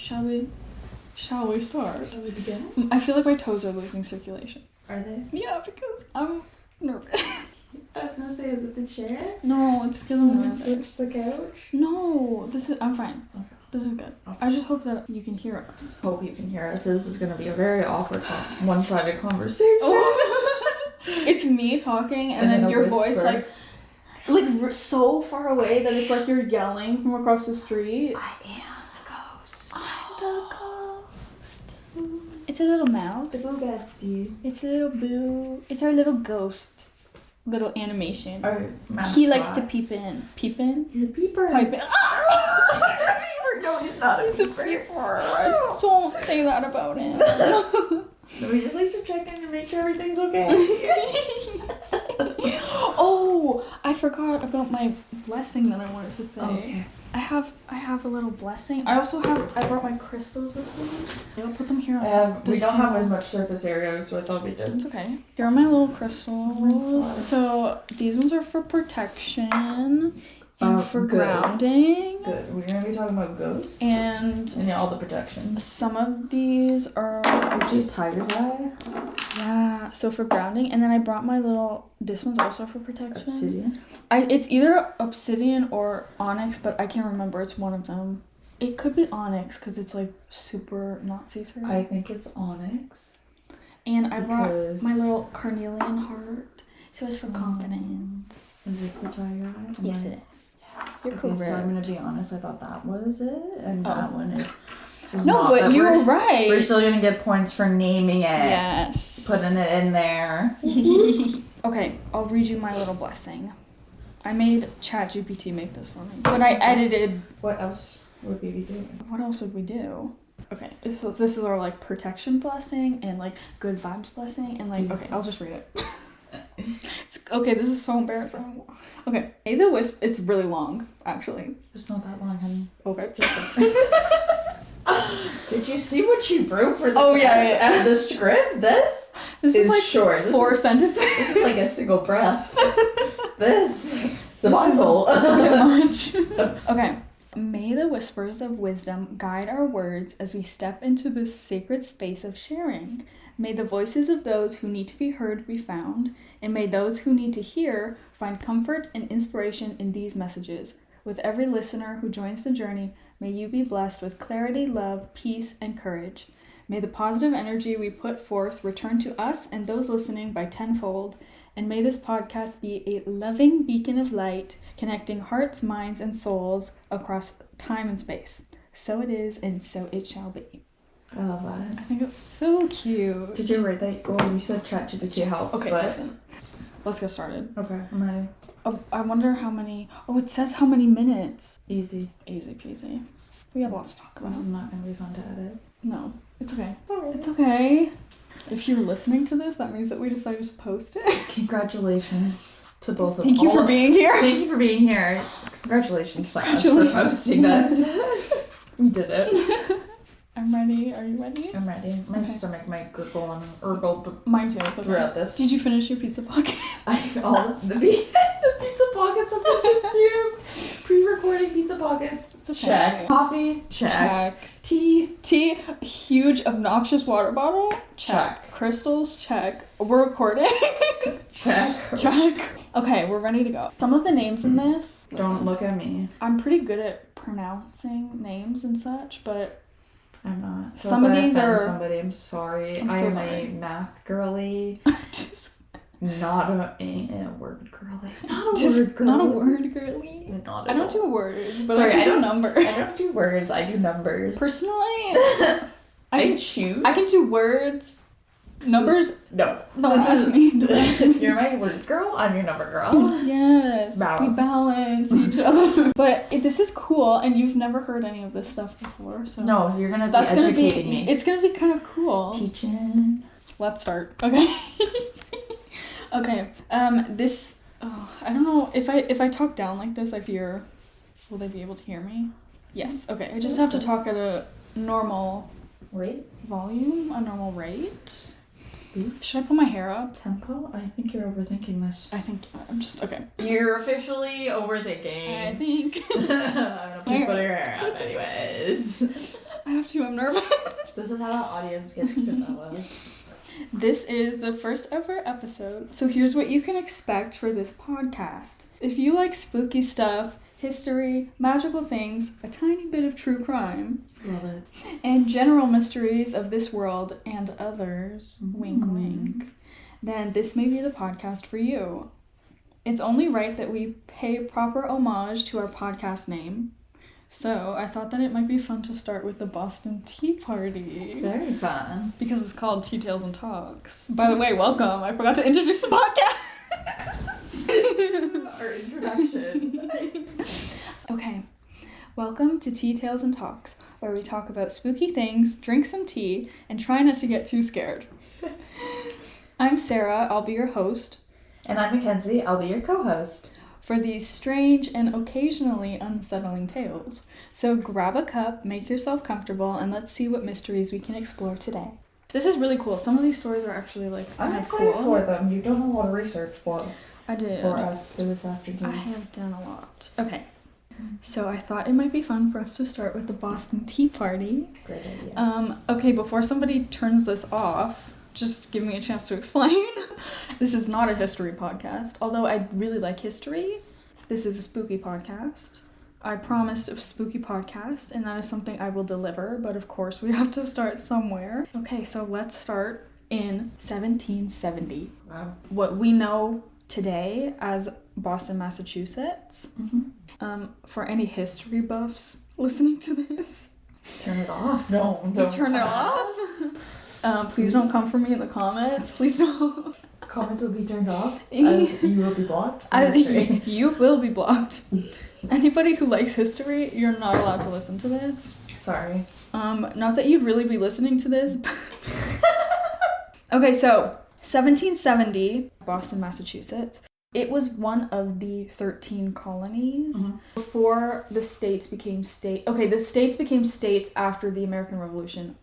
Shall we start? Shall we begin? I feel like my toes are losing circulation. Are they? Yeah, because I'm nervous. I was gonna say, is it the chair? No, it's because Do you I'm want to nervous. switch the couch? No, I'm fine. Okay. This is good. Okay. I just hope that you can hear us. Hope you can hear us. This is gonna be a very awkward, one-sided conversation. It's me talking, and then your voice like so far away that it's like you're yelling from across the street. I am the ghost. I'm the ghost. It's a little mouse. It's a little bestie. It's a little boo. It's our little ghost. Little animation. Our mascot. He likes to peep in. Peep in? He's a peeper. Pipe in. He's a peeper. No, he's not. He's a peeper. Don't say that about him. No, we just like to check in to make sure everything's okay. Oh, I forgot about my blessing that I wanted to say. Okay. I have a little blessing. I brought my crystals with me. I'll put them here. We don't have as much surface area, so I thought we did. It's okay. Here are my little crystals. So these ones are for protection and for good. grounding. Good. We're gonna be talking about ghosts And yeah, all the protections. some of these are Is tiger's eye? yeah, so for grounding. And then I brought my little. This one's also for protection. Obsidian. It's either obsidian or onyx, but I can't remember. It's one of them. It could be onyx because it's like super not see-through. I think it's onyx. And I brought because- my little carnelian heart, so it's for confidence. Is this the tiger eye? Yes, it is. Yes. You're Okay, so correct. I'm gonna be honest. I thought that was it, and that one is No, not, but you were right. We're still gonna get points for naming it. Yes. Putting it in there. Okay, I'll read you my little blessing. I made ChatGPT make this for me, but I edited. What else would we be doing? What else would we do? Okay, this is our like protection blessing and like good vibes blessing and like okay, I'll just read it. It's okay. This is so embarrassing. Okay, hey the wisp. It's really long, actually. It's not that long, honey. Okay. Did you see what you wrote for the the script? This is like short. 4 sentences. This is like a single breath. This is a Bible. Much. Okay. May the whispers of wisdom guide our words as we step into this sacred space of sharing. May the voices of those who need to be heard be found, and may those who need to hear find comfort and inspiration in these messages. With every listener who joins the journey, may you be blessed with clarity, love, peace, and courage. May the positive energy we put forth return to us and those listening by tenfold, and may this podcast be a loving beacon of light, connecting hearts, minds, and souls across time and space. So it is, and so it shall be. I love that. I think it's so cute. Did you write that? Well, you said ChatGPT helps. Okay, but... listen. Let's get started. Okay, I'm ready. Oh, I wonder how many... Oh, it says how many minutes. Easy. Easy peasy. We have lots to talk about. It's not going to be fun to edit. No, it's okay. It's alright. It's okay. If you're listening to this, that means that we decided to post it. Congratulations to both of Thank you for being here. Thank you for being here. Congratulations to us for posting this. We did it. I'm ready. Are you ready? I'm ready. My stomach might gurgle and urgle Mine too. It's okay. throughout this. Did you finish your pizza pocket? All the pizza pockets have been consumed. Pre-recording pizza pockets. It's okay. Check. Coffee. Check. Tea. Huge obnoxious water bottle. Check. Crystals. Check. We're recording. Check. Okay, we're ready to go. Some of the names in this. Don't look at me. I'm pretty good at pronouncing names and such, but I'm not. So some if of I these offend are. somebody, I'm sorry. I'm so I am sorry. a math girly, Just not a word girly. not a word girly. Not I at don't all. do words, but Sorry, I I can do don't- numbers. I don't do words. I do numbers. Personally, I choose. I can do words. Numbers? No. Don't ask me. Don't ask me. You're my word girl. I'm your number girl. Yes, Balance. we balance each other. But this is cool, and you've never heard any of this stuff before, so No, you're gonna be that's gonna be. educating me. It's gonna be kind of cool. Teaching. Let's start. Okay. Okay. This. Oh, I don't know if I talk down like this. I fear. Will they be able to hear me? Yes. Okay. I just have to talk at a normal Wait. volume, a normal rate. Should I put my hair up? Tempo? I think you're overthinking this. I think I'm just okay. You're officially overthinking. I think. I'm just putting her hair up anyways. I have to, I'm nervous. This is how the audience gets to know us. This is the first ever episode, so here's what you can expect for this podcast. If you like spooky stuff, history, magical things, a tiny bit of true crime, Love it. and general mysteries of this world and others, wink wink, then this may be the podcast for you. It's only right that we pay proper homage to our podcast name. So I thought that it might be fun to start with the Boston Tea Party. Very fun. Because it's called Tea Tales and Talks. By the way, welcome. I forgot to introduce the podcast. Our introduction. Okay. Welcome to Tea Tales and Talks, where we talk about spooky things, drink some tea, and try not to get too scared. I'm Sarah. I'll be your host. And I'm Mackenzie. I'll be your co-host. For these strange and occasionally unsettling tales. So grab a cup, make yourself comfortable, and let's see what mysteries we can explore today. This is really cool. Some of these stories are actually I'm excited for them. You've done a lot of research for us this afternoon. I have done a lot. Okay. So I thought it might be fun for us to start with the Boston Tea Party. Great idea. Okay, before somebody turns this off, just give me a chance to explain. This is not a history podcast, although I really like history. This is a spooky podcast. I promised a spooky podcast, and that is something I will deliver, but of course we have to start somewhere. Okay, so let's start in 1770. Wow. What we know today as Boston, Massachusetts. For any history buffs listening to this, Turn it off. Don't turn it off. Please don't come for me in the comments. Please don't. Comments will be turned off. As you will be blocked. You will be blocked. Anybody who likes history, you're not allowed to listen to this. Sorry. Not that you'd really be listening to this. Okay, so 1770, Boston, Massachusetts. It was one of the 13 colonies before the states became the states became states after the American Revolution.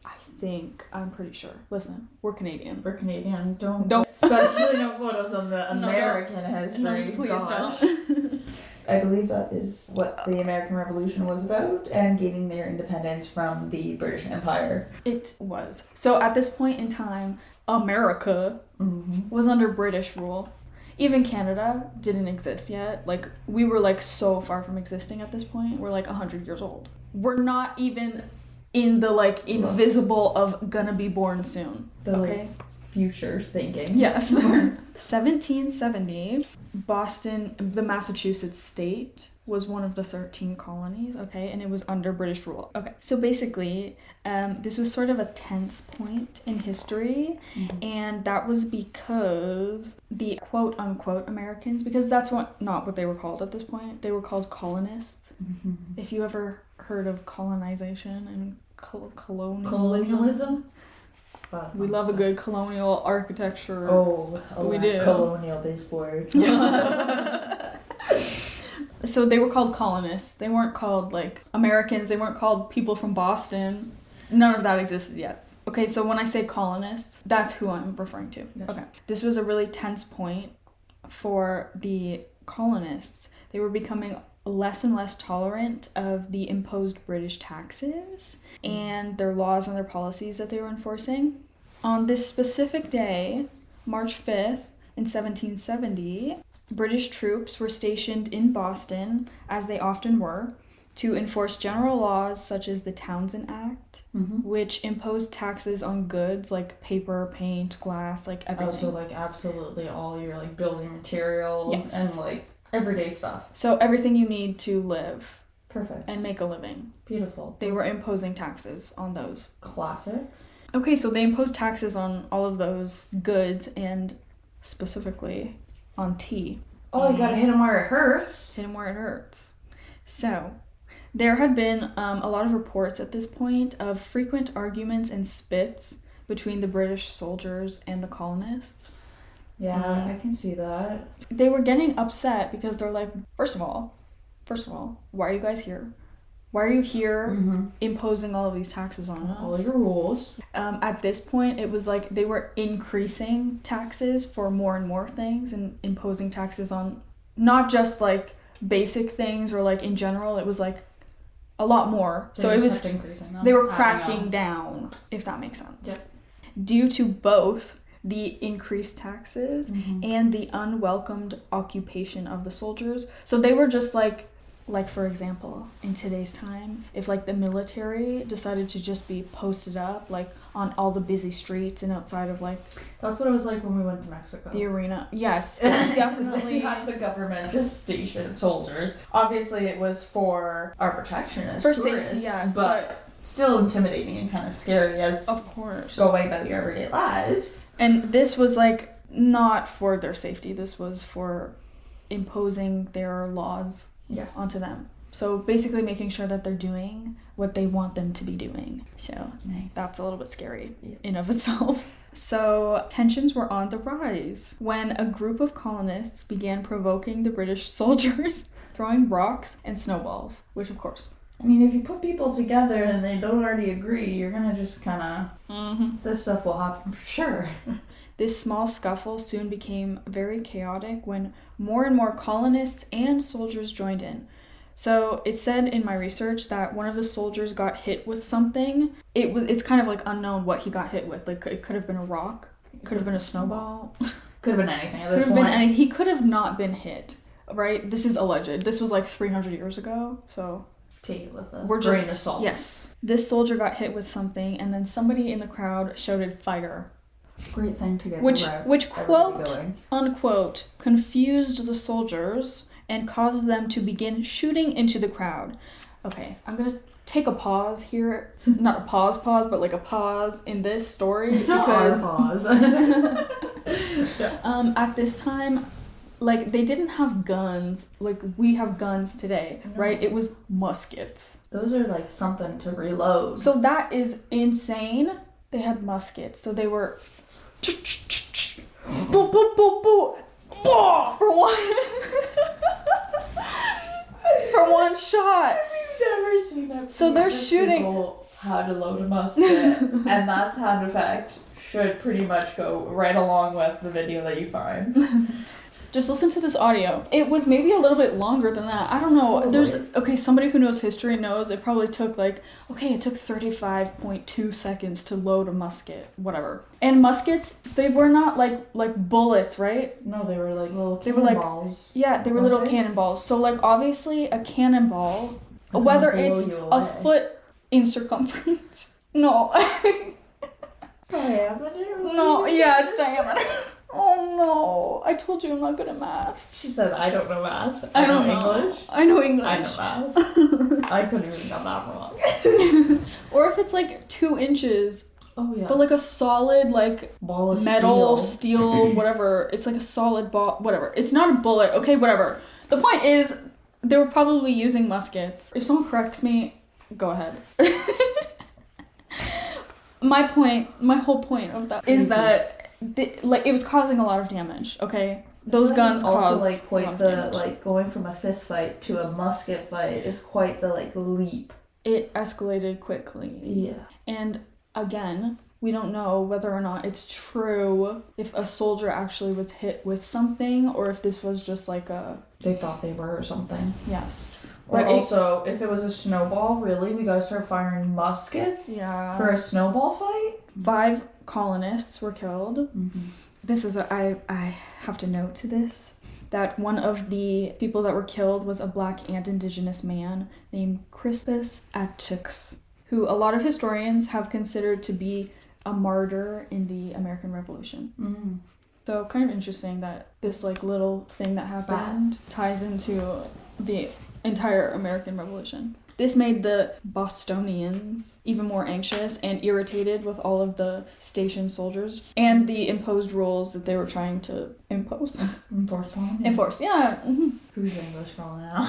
I'm pretty sure. Listen, we're Canadian. We're Canadian. Don't. Especially don't put us on the American history. No, just please don't. I believe that is what the American Revolution was about, and gaining their independence from the British Empire. It was. So at this point in time, America was under British rule. Even Canada didn't exist yet. Like, we were, like, so far from existing at this point. We're, like, 100 years old. We're not even in the, like, invisible of gonna be born soon. Okay? Future thinking. Yes. 1770, Boston, the Massachusetts state, was one of the 13 colonies, okay? And it was under British rule. Okay. So basically, this was sort of a tense point in history, and that was because the quote-unquote Americans, because that's not what they were called at this point. They were called colonists. If you ever heard of colonization and colonialism? We love a good colonial architecture. We do. Colonial-based word. So they were called colonists. They weren't called, like, Americans. They weren't called people from Boston. None of that existed yet. Okay, so when I say colonists, that's who I'm referring to. Gotcha. Okay. This was a really tense point for the colonists. They were becoming less and less tolerant of the imposed British taxes and their laws and their policies that they were enforcing. On this specific day, March 5th, in 1770, British troops were stationed in Boston, as they often were, to enforce general laws such as the Townshend Act, which imposed taxes on goods like paper, paint, glass, like everything. Also, like, absolutely all your, like, building materials and, like, everyday stuff. So everything you need to live. Perfect. And make a living. Beautiful. They were imposing taxes on those. Classic. Okay, so they imposed taxes on all of those goods and specifically on tea. Oh, you gotta hit them where it hurts. Hit them where it hurts. So, there had been a lot of reports at this point of frequent arguments and spits between the British soldiers and the colonists. Yeah, I can see that. They were getting upset because they're like, first of all, why are you guys here? Why are you here imposing all of these taxes on us? All your rules. At this point, it was like they were increasing taxes for more and more things and imposing taxes on not just like basic things or like in general. It was like a lot more. So They it just was kept increasing them. they were I don't cracking know. down, if that makes sense. Yep. Due to both the increased taxes Mhm. and the unwelcomed occupation of the soldiers. So they were just like for example, in today's time, if like the military decided to just be posted up like on all the busy streets and outside of like That's what it was like when we went to Mexico. the arena. Yes, it's definitely They had the government just station soldiers. Obviously, it was for our protection as for tourists, safety, yes, but still intimidating and kind of scary as of course. go away about your everyday lives. And this was like not for their safety. This was for imposing their laws Yeah. onto them. So basically making sure that they're doing what they want them to be doing. So Nice. that's a little bit scary Yeah. in of itself. So tensions were on the rise when a group of colonists began provoking the British soldiers, throwing rocks and snowballs, which of course. I mean, if you put people together and they don't already agree, you're gonna just kind of... This stuff will happen for sure. This small scuffle soon became very chaotic when more and more colonists and soldiers joined in. So it said in my research that one of the soldiers got hit with something. It's kind of like unknown what he got hit with. Like it could have been a rock, could have been a snowball, Could have been anything at could this have point. been any. He could have not been hit. Right? This is alleged. This was like 300 years ago. So Tea with a we're grain just of salt. yes. This soldier got hit with something, and then somebody in the crowd shouted fire. Great thing to get Which everybody quote going. unquote confused the soldiers and caused them to begin shooting into the crowd. Okay, I'm gonna take a pause here. Not a pause, but like a pause in this story because pause. at this time, like they didn't have guns like we have guns today, No. right? It was muskets. Those are like something to reload. So that is insane. They had muskets, so they were boo, boo, boo, boo. For one for one shot. I've never seen it. So they're shooting how to load a musket, and that sound effect should pretty much go right along with the video that you find. Just listen to this audio. It was maybe a little bit longer than that. I don't know. Probably. Somebody who knows history knows it probably took it took 35.2 seconds to load a musket, whatever. And muskets, they were not like bullets, right? No, they were like little They were like- cannonballs. Yeah, they were little cannonballs. So like obviously a cannonball, It's whether gonna blow it's you a away. foot in circumference. No. No, yeah, it's diameter. Oh no. I told you I'm not good at math. She said, I don't know math. I don't know know. English. I know English. I know math. I couldn't even got that wrong. Or if it's like 2 inches, Oh yeah. but like a solid like ball of metal, steel. steel, whatever. It's like a solid ball, whatever. It's not a bullet. Okay, whatever. The point is, they were probably using muskets. If someone corrects me, go ahead. My whole point of that is Crazy. that it was causing a lot of damage. Okay, those I feel like guns it's also caused like a quite lot of the damage. like going from a fist fight to a musket fight is quite the like leap. It escalated quickly. Yeah. And again, we don't know whether or not it's true if a soldier actually was hit with something or if this was just like a They thought they were or something. yes. Or But also, if it was a snowball, really, we gotta start firing muskets yeah. for a snowball fight? 5 colonists were killed. Mm-hmm. This is I have to note to this that one of the people that were killed was a black and indigenous man named Crispus Attucks, who a lot of historians have considered to be a martyr in the American Revolution. Mm-hmm. So kind of interesting that this like little thing that happened ties into the entire American Revolution. This made the Bostonians even more anxious and irritated with all of the station soldiers and the imposed rules that they were trying to impose. Enforce, yeah. Mm-hmm. Who's English girl now?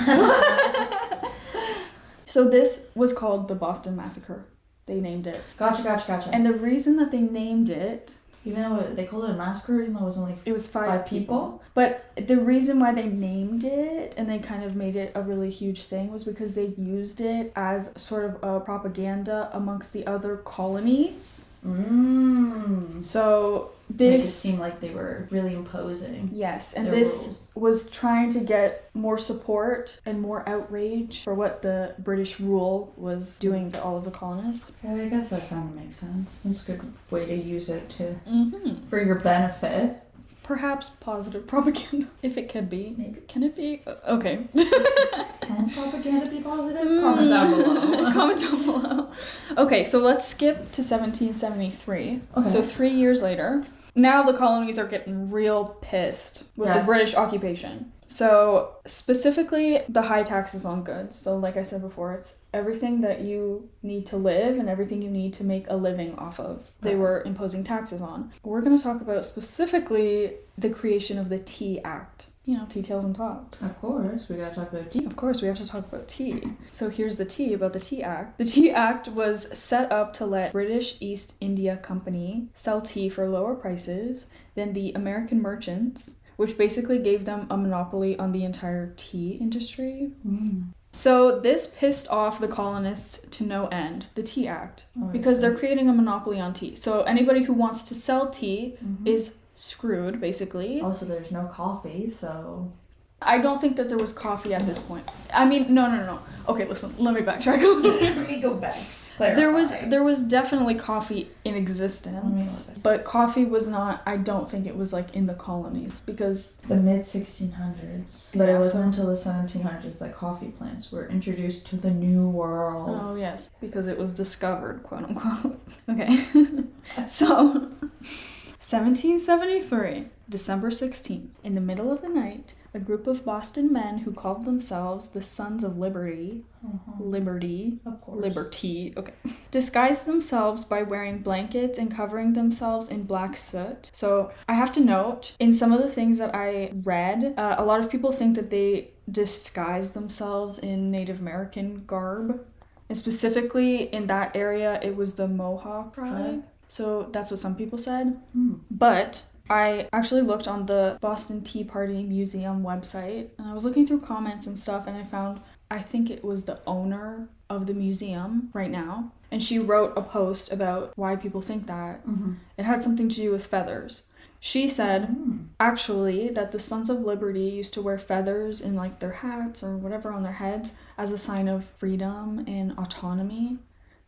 So this was called the Boston Massacre. They named it. Gotcha. And the reason that they named it, Even though they called it a massacre, even though it wasn't like it was 5 people. But the reason why they named it and they kind of made it a really huge thing was because they used it as sort of a propaganda amongst the other colonies So Make it this seem like they were really imposing. Yes, and their this rules. was trying to get more support and more outrage for what the British rule was doing to all of the colonists. Yeah, I guess that kind of makes sense. It's a good way to use it to Mm-hmm. for your benefit. Perhaps positive propaganda, if it could be. Maybe. Can it be? Okay. Can propaganda be positive? Comment down below. Comment down below. Okay, so let's skip to 1773. Okay. So 3 years later, now the colonies are getting real pissed with the British occupation. So specifically the high taxes on goods. So like I said before, it's everything that you need to live and everything you need to make a living off of. They were imposing taxes on. We're going to talk about specifically the creation of the Tea Act. You know, tea tails and tops. Of course, we gotta talk about tea. Of course, we have to talk about tea. So here's the tea about the Tea Act. The Tea Act was set up to let British East India Company sell tea for lower prices than the American merchants, which basically gave them a monopoly on the entire tea industry. So this pissed off the colonists to no end, the Tea Act, because they're creating a monopoly on tea. So anybody who wants to sell tea is screwed, basically. Also, there's no coffee, so... I don't think that there was coffee at this point. I mean, no. Okay, listen, let me backtrack a little bit. Let me go back. There was definitely coffee in existence, but coffee was not, I don't think it was like in the colonies, because... The mid-1600s. But it wasn't until the 1700s that coffee plants were introduced to the New World. Oh, yes, because it was discovered, quote unquote. Okay, so... 1773, December 16th, in the middle of the night, a group of Boston men who called themselves the Sons of Liberty, Of course. Liberty, okay, disguised themselves by wearing blankets and covering themselves in black soot. So I have to note, in some of the things that I read, a lot of people think that they disguised themselves in Native American garb. And specifically in that area, it was the Mohawk tribe. So that's what some people said. But I actually looked on the Boston Tea Party Museum website, and I was looking through comments and stuff, and I found, I think it was the owner of the museum right now, and she wrote a post about why people think that. It had something to do with feathers. She said, actually, that the Sons of Liberty used to wear feathers in like their hats or whatever on their heads as a sign of freedom and autonomy.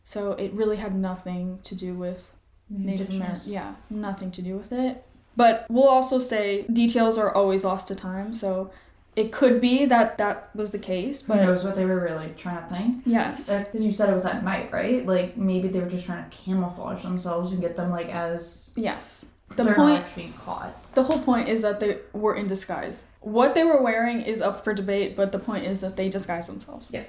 So it really had nothing to do with Native American, nothing to do with it. But we'll also say details are always lost to time, so it could be that that was the case. But who knows what they were really trying to think? Yes. Because you said it was at night, right? Like, maybe they were just trying to camouflage themselves and get them, like, as... Yes. They're not actually being caught. The whole point is that they were in disguise. What they were wearing is up for debate, but the point is that they disguised themselves. Yeah.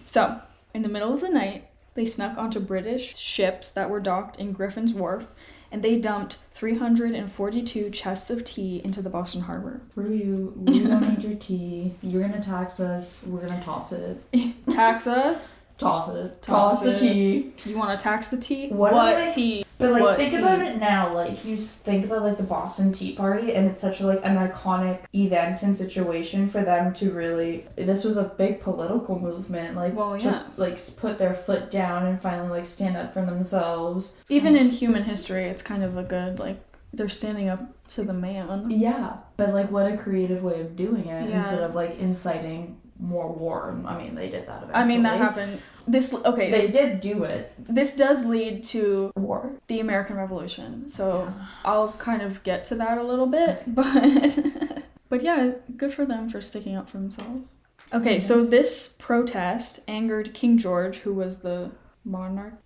So, in the middle of the night, they snuck onto British ships that were docked in Griffin's Wharf, and they dumped 342 chests of tea into the Boston Harbor. Screw you. We don't need your tea. You're gonna tax us. We're gonna toss it. Tax us? Toss it. Toss the it. tea. You want to tax the tea? What tea? But, like, What think tea? about it now. Like, you think about, like, the Boston Tea Party, and it's such, like, an iconic event and situation for them to really... This was a big political movement, like, like, put their foot down and finally, like, stand up for themselves. Even in human history, it's kind of a good, like, they're standing up to the man. Yeah, but, like, what a creative way of doing it instead of, like, inciting more war. I mean, they did that eventually. I mean, that happened. They did do it. This does lead to War. The American Revolution. So I'll kind of get to that a little bit, but yeah, good for them for sticking up for themselves. Okay, so this protest angered King George, who was the monarch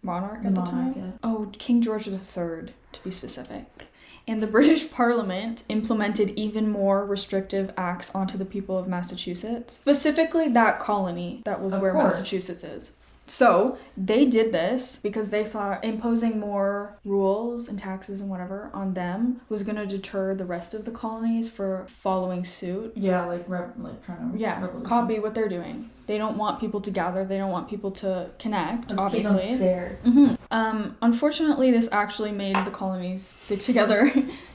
at the time. Yeah. Oh, King George III, to be specific. And the British Parliament implemented even more restrictive acts onto the people of Massachusetts. Specifically that colony, that was where Massachusetts is. So they did this because they thought imposing more rules and taxes and whatever on them was going to deter the rest of the colonies for following suit. Yeah, like trying to copy what they're doing. They don't want people to gather. They don't want people to connect, Just obviously. Keep them scared. Mm-hmm. Unfortunately, this actually made the colonies stick together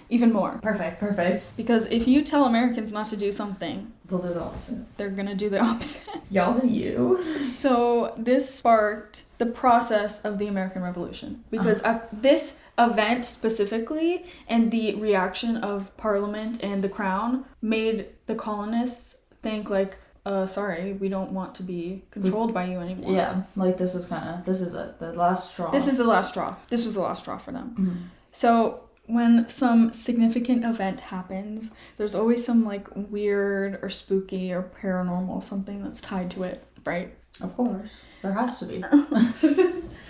even more. Perfect. Because if you tell Americans not to do something, they'll do the opposite. They're gonna do the opposite. Y'all do you. So this sparked the process of the American Revolution. Because event specifically and the reaction of Parliament and the Crown made the colonists think like, sorry, we don't want to be controlled by you anymore. Yeah, like this is the last straw. This is the last straw. This was the last straw for them. Mm-hmm. So when some significant event happens, there's always some like weird or spooky or paranormal something that's tied to it, right? Of course. There has to be.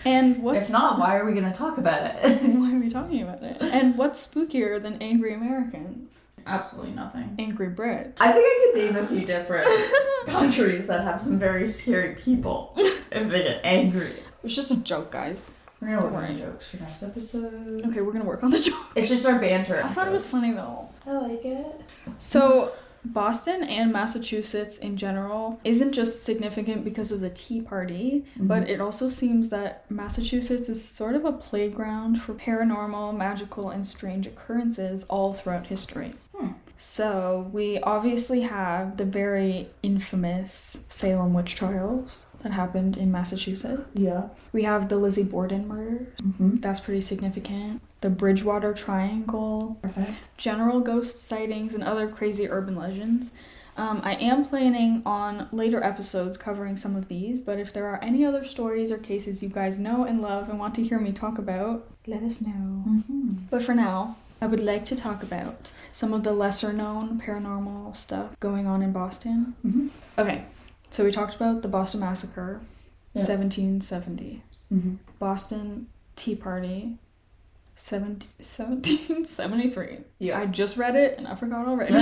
And what's... If not, why are we going to talk about it? Why are we talking about it? And what's spookier than angry Americans? Absolutely nothing. Angry Brits. I think I could name a few different countries that have some very scary people and they get angry. It's just a joke, guys. We're going to work on the jokes for next episode. Okay, we're going to work on the jokes. It's just our banter. I thought it was funny, though. I like it. So... Boston and Massachusetts in general isn't just significant because of the Tea Party, but it also seems that Massachusetts is sort of a playground for paranormal, magical, and strange occurrences all throughout history. So we obviously have the very infamous Salem witch trials that happened in Massachusetts. Yeah. We have the Lizzie Borden murder. Mm-hmm. That's pretty significant. The Bridgewater Triangle. Okay. General ghost sightings and other crazy urban legends. I am planning on later episodes covering some of these, but if there are any other stories or cases you guys know and love and want to hear me talk about, let us know. Mm-hmm. But for now, I would like to talk about some of the lesser known paranormal stuff going on in Boston. Mm-hmm. Okay, so we talked about the Boston Massacre, 1770. Mm-hmm. Boston Tea Party, 1773. Yeah. I just read it and I forgot already. Go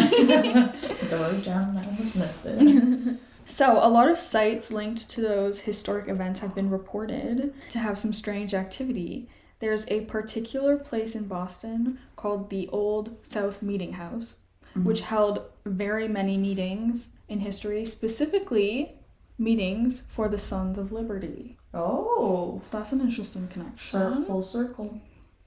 down, I almost missed it. So, a lot of sites linked to those historic events have been reported to have some strange activity. There's a particular place in Boston called the Old South Meeting House, which held very many meetings in history, specifically meetings for the Sons of Liberty. Oh. So that's an interesting connection. Full circle.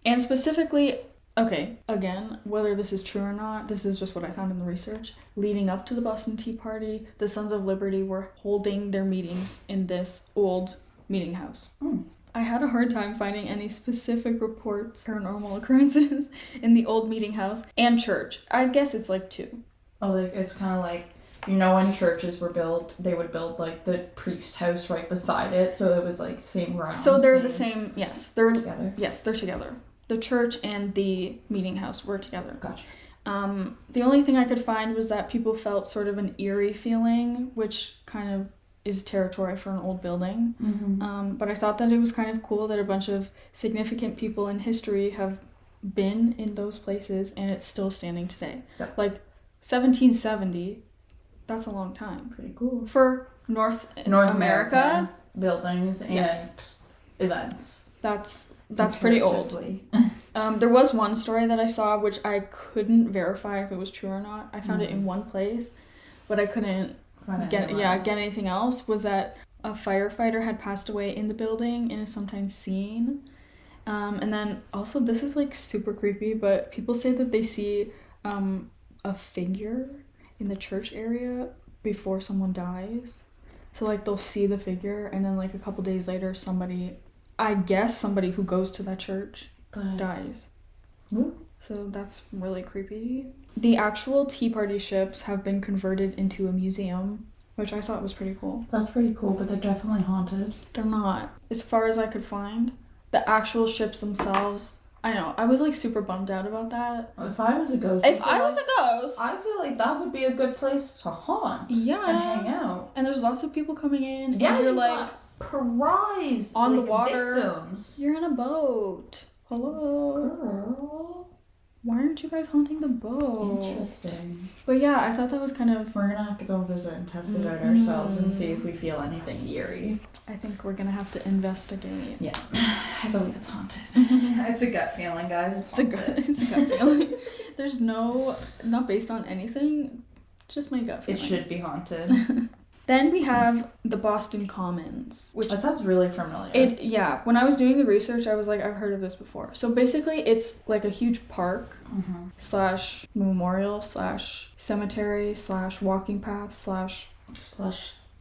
And specifically, okay, again, whether this is true or not, this is just what I found in the research. Leading up to the Boston Tea Party, the Sons of Liberty were holding their meetings in this old meeting house. I had a hard time finding any specific reports, paranormal occurrences in the old meeting house and church. I guess it's like two. Oh, like it's kind of like, you know, when churches were built, they would build like the priest house right beside it, so it was like same grounds. So they're the same. Yes, they're together. Yes, they're together. The church and the meeting house were together. Gotcha. The only thing I could find was that people felt sort of an eerie feeling, which kind of is territory for an old building. Mm-hmm. But I thought that it was kind of cool that a bunch of significant people in history have been in those places and it's still standing today. Yep. Like 1770, that's a long time. Pretty cool. For North America buildings and events. That's pretty old. There was one story that I saw which I couldn't verify if it was true or not. I found it in one place, but I couldn't get anything else. Was that a firefighter had passed away in the building and is sometimes seen. And then also, this is like super creepy, but people say that they see a figure in the church area before someone dies. So like they'll see the figure and then like a couple days later somebody who goes to that church dies. Ooh. So that's really creepy. The actual Tea Party ships have been converted into a museum, which I thought was pretty cool. That's pretty cool, but they're definitely haunted. They're not. As far as I could find, the actual ships themselves, I know, I was like super bummed out about that. If I was a ghost, I feel like that would be a good place to haunt. Yeah. And hang out. And there's lots of people coming in. Yeah, and you're like prize on like the water. Victims. You're in a boat. Hello. Girl. Why aren't you guys haunting the boat? Interesting. But yeah, I thought that was kind of... We're gonna have to go visit and test it out ourselves and see if we feel anything eerie. I think we're gonna have to investigate. Yeah. I believe it's haunted. It's a gut feeling, guys. It's a gut feeling. There's not based on anything, just my gut feeling. It should be haunted. Then we have the Boston Commons, which... That sounds really familiar. When I was doing the research, I was like, I've heard of this before. So basically, it's like a huge park / memorial / cemetery / walking path /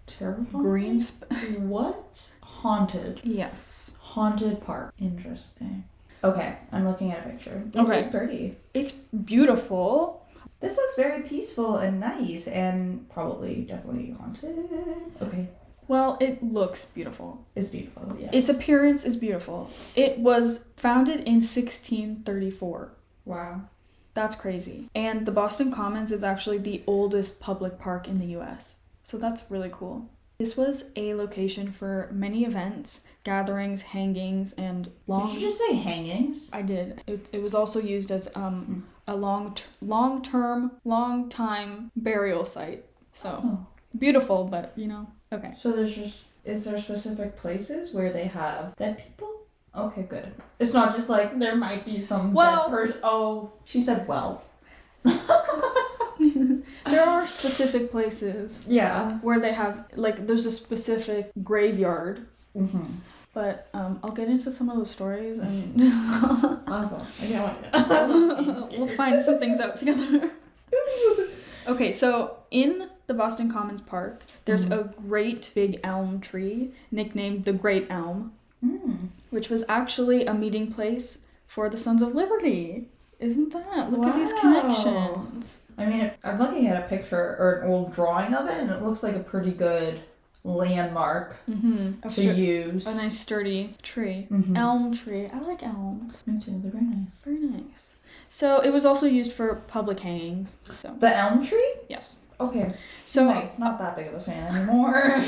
terrifying? green What? Haunted. Yes. Haunted park. Interesting. Okay, I'm looking at a picture. This is pretty. It's beautiful. This looks very peaceful and nice and probably definitely haunted. Okay. Well, it looks beautiful. It's beautiful, yeah. Its appearance is beautiful. It was founded in 1634. Wow. That's crazy. And the Boston Commons is actually the oldest public park in the U.S. So that's really cool. This was a location for many events, gatherings, hangings, and long... Did you just say hangings? I did. It was also used as a long time burial site. So, beautiful, but, okay. So is there specific places where they have dead people? Okay, good. It's not just like there might be some dead person. Oh, she said well. There are specific places. Yeah. Where they have, there's a specific graveyard. Mm-hmm. But I'll get into some of the stories and... Awesome. I can't wait. We'll find some things out together. Okay, so in the Boston Commons Park, there's a great big elm tree nicknamed the Great Elm, which was actually a meeting place for the Sons of Liberty. Isn't that? Look at these connections. I mean, I'm looking at a picture or an old drawing of it, and it looks like a pretty good landmark to use. A nice sturdy tree. Elm tree. I like elms. Me too. They're very nice. Very nice. So it was also used for public hangings. So. The elm tree? Yes. Okay. So nice. Not that big of a fan anymore.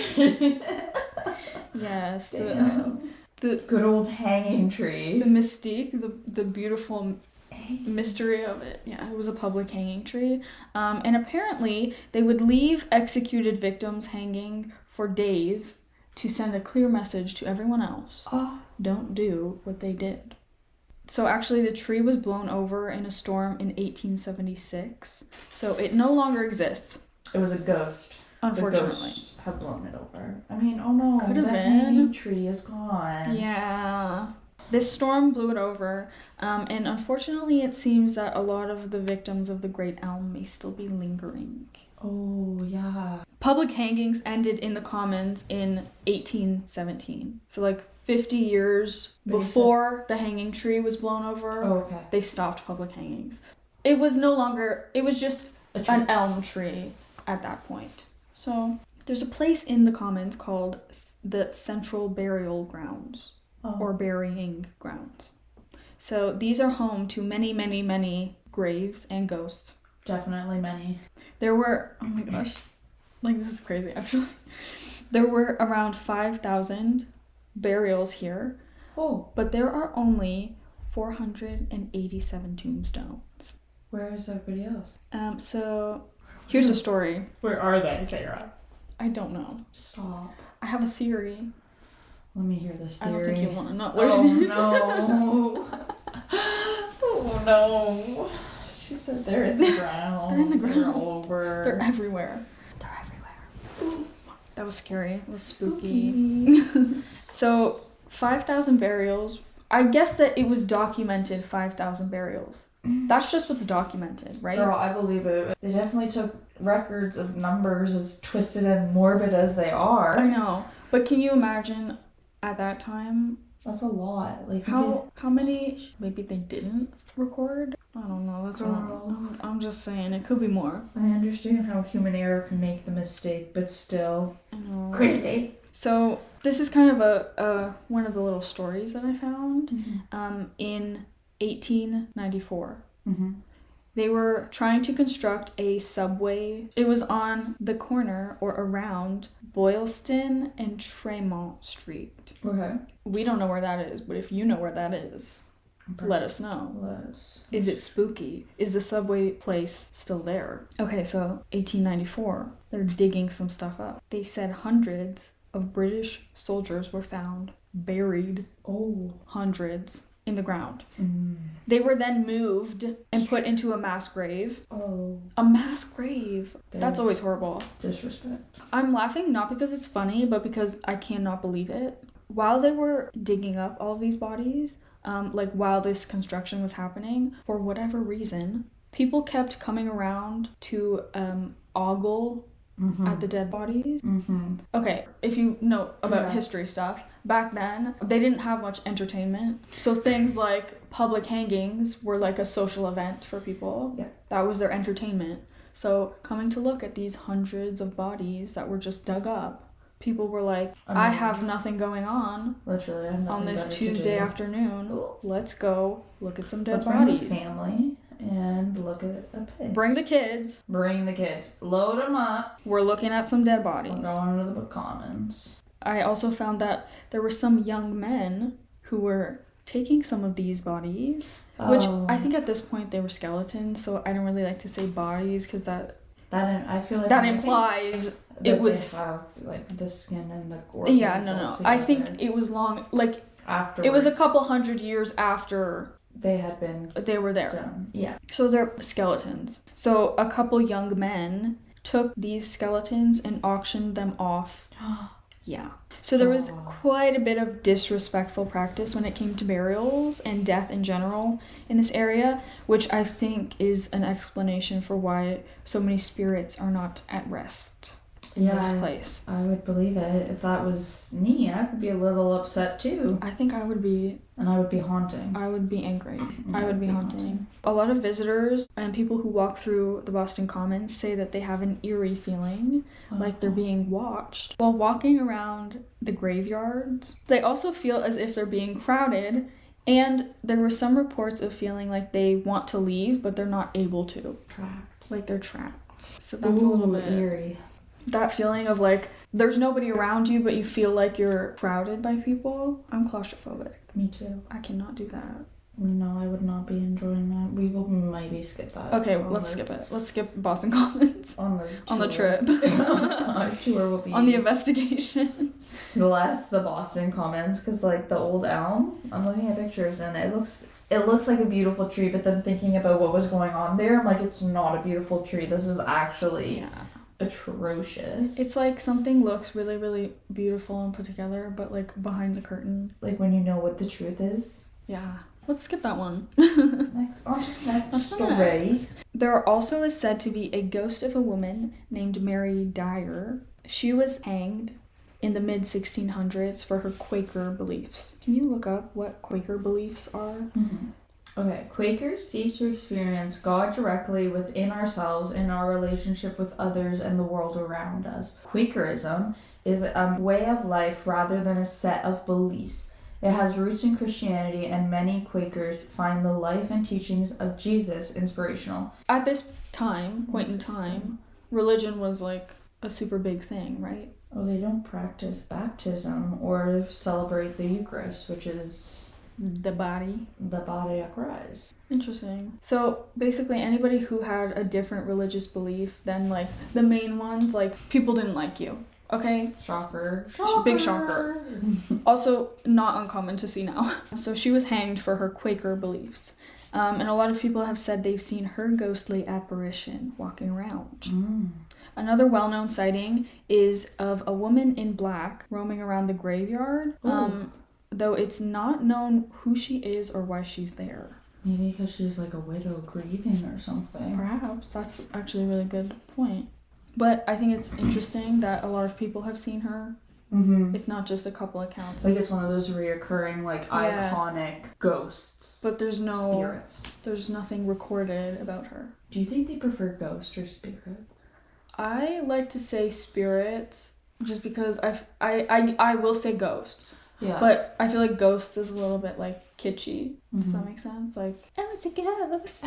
Yes. The good old hanging tree. The mystique, the beautiful mystery of it. Yeah, it was a public hanging tree. And apparently they would leave executed victims hanging for days to send a clear message to everyone else. Don't do what they did. So actually the tree was blown over in a storm in 1876. So it no longer exists. It was a ghost. Unfortunately. The ghost had blown it over. I mean, oh no. Could have been. Hanging tree is gone. Yeah. This storm blew it over, and unfortunately it seems that a lot of the victims of the Great Elm may still be lingering. Oh, yeah. Public hangings ended in the Commons in 1817. So 50 years before the hanging tree was blown over, they stopped public hangings. It was just an elm tree at that point. So there's a place in the Commons called the Central Burial Grounds. Or burying grounds. So these are home to many, many, many graves and ghosts. Definitely many. There were, oh my gosh, this is crazy actually. There were around 5,000 burials here. But there are only 487 tombstones. Where is everybody else? So here's a story. Where are they, Sarah? I don't know. Stop. I have a theory. Let me hear this theory. I don't think you want to know what it is. No. Oh no. She said they're in the ground. They're in the ground. They're all over. They're everywhere. Ooh. That was scary. It was spooky. So 5,000 burials. I guess that it was documented 5,000 burials. That's just what's documented, right? Girl, I believe it. They definitely took records of numbers as twisted and morbid as they are. I know. But can you imagine at that time? That's a lot. How many maybe they didn't record? I don't know. That's wrong. I'm just saying it could be more. I understand how human error can make the mistake, but still. I know. Crazy. So this is kind of a one of the little stories that I found. In 1894. They were trying to construct a subway. It was on the corner or around Boylston and Tremont Street. Okay. We don't know where that is, but if you know where that is, let us know. Is it spooky? Is the subway place still there? Okay, so 1894, they're digging some stuff up. They said hundreds of British soldiers were found buried. Hundreds. In the ground. They were then moved and put into a mass grave. A mass grave. That's always horrible. Disrespect. I'm laughing not because it's funny, but because I cannot believe it. While they were digging up all of these bodies, while this construction was happening, for whatever reason, people kept coming around to ogle at the dead bodies. Mm-hmm. Okay, if you know about history stuff, back then, they didn't have much entertainment. So things like public hangings were like a social event for people. Yeah. That was their entertainment. So coming to look at these hundreds of bodies that were just dug up, people were like, I have nothing going on. Literally, I have nothing on this Tuesday afternoon. Ooh. Let's go look at some dead bodies. bodies. Bring the family and look at a pig. Bring the kids. Bring the kids. Load them up. We're looking at some dead bodies. We're going to the Book Commons. I also found that there were some young men who were taking some of these bodies, which I think at this point they were skeletons, so I don't really like to say bodies because I feel like that implies it was they have, like, the skin and the gore. Yeah, no. I think it was long, like afterwards. It was a couple hundred years after they were there. Done. Yeah. So they're skeletons. So a couple young men took these skeletons and auctioned them off. Yeah. So there was quite a bit of disrespectful practice when it came to burials and death in general in this area, which I think is an explanation for why so many spirits are not at rest in this place. I would believe it. If that was me, I would be a little upset too. I think I would be... And I would be haunting. I would be angry. I would be haunting. A lot of visitors and people who walk through the Boston Commons say that they have an eerie feeling, like they're being watched. While walking around the graveyards, they also feel as if they're being crowded, and there were some reports of feeling like they want to leave, but they're not able to. Trapped. Like they're trapped. So that's a little bit... eerie. That feeling of like, there's nobody around you, but you feel like you're crowded by people. I'm claustrophobic. Me too. I cannot do that. No, I would not be enjoying that. We will maybe skip that. Okay, let's skip it. Let's skip Boston Commons. On the trip. Our tour will be... On the investigation. Less the Boston Commons, because like the old elm, I'm looking at pictures and it looks like a beautiful tree, but then thinking about what was going on there, I'm like, it's not a beautiful tree. This is actually... atrocious. It's like something looks really, really beautiful and put together, but like behind the curtain. Like when you know what the truth is. Yeah. Let's skip that one. Next story. There also is said to be a ghost of a woman named Mary Dyer. She was hanged in the mid-1600s for her Quaker beliefs. Can you look up what Quaker beliefs are? Mm-hmm. Okay, Quakers seek to experience God directly within ourselves in our relationship with others and the world around us. Quakerism is a way of life rather than a set of beliefs. It has roots in Christianity, and many Quakers find the life and teachings of Jesus inspirational. At this point in time, religion was like a super big thing, right? Oh, they don't practice baptism or celebrate the Eucharist, which is... the body of Christ. Interesting. So basically anybody who had a different religious belief than like the main ones, like people didn't like you. Okay? Shocker. Big shocker. Also not uncommon to see now. So she was hanged for her Quaker beliefs. And a lot of people have said they've seen her ghostly apparition walking around. Another well-known sighting is of a woman in black roaming around the graveyard. Though it's not known who she is or why she's there. Maybe because she's like a widow grieving or something. Perhaps. That's actually a really good point. But I think it's interesting that a lot of people have seen her. Mm-hmm. It's not just a couple accounts. Like it's one of those reoccurring, like, iconic ghosts. But there's no... spirits. There's nothing recorded about her. Do you think they prefer ghosts or spirits? I like to say spirits just because I will say ghosts. Yeah. But I feel like ghosts is a little bit like kitschy. Does that make sense? Like, oh, it's a ghost.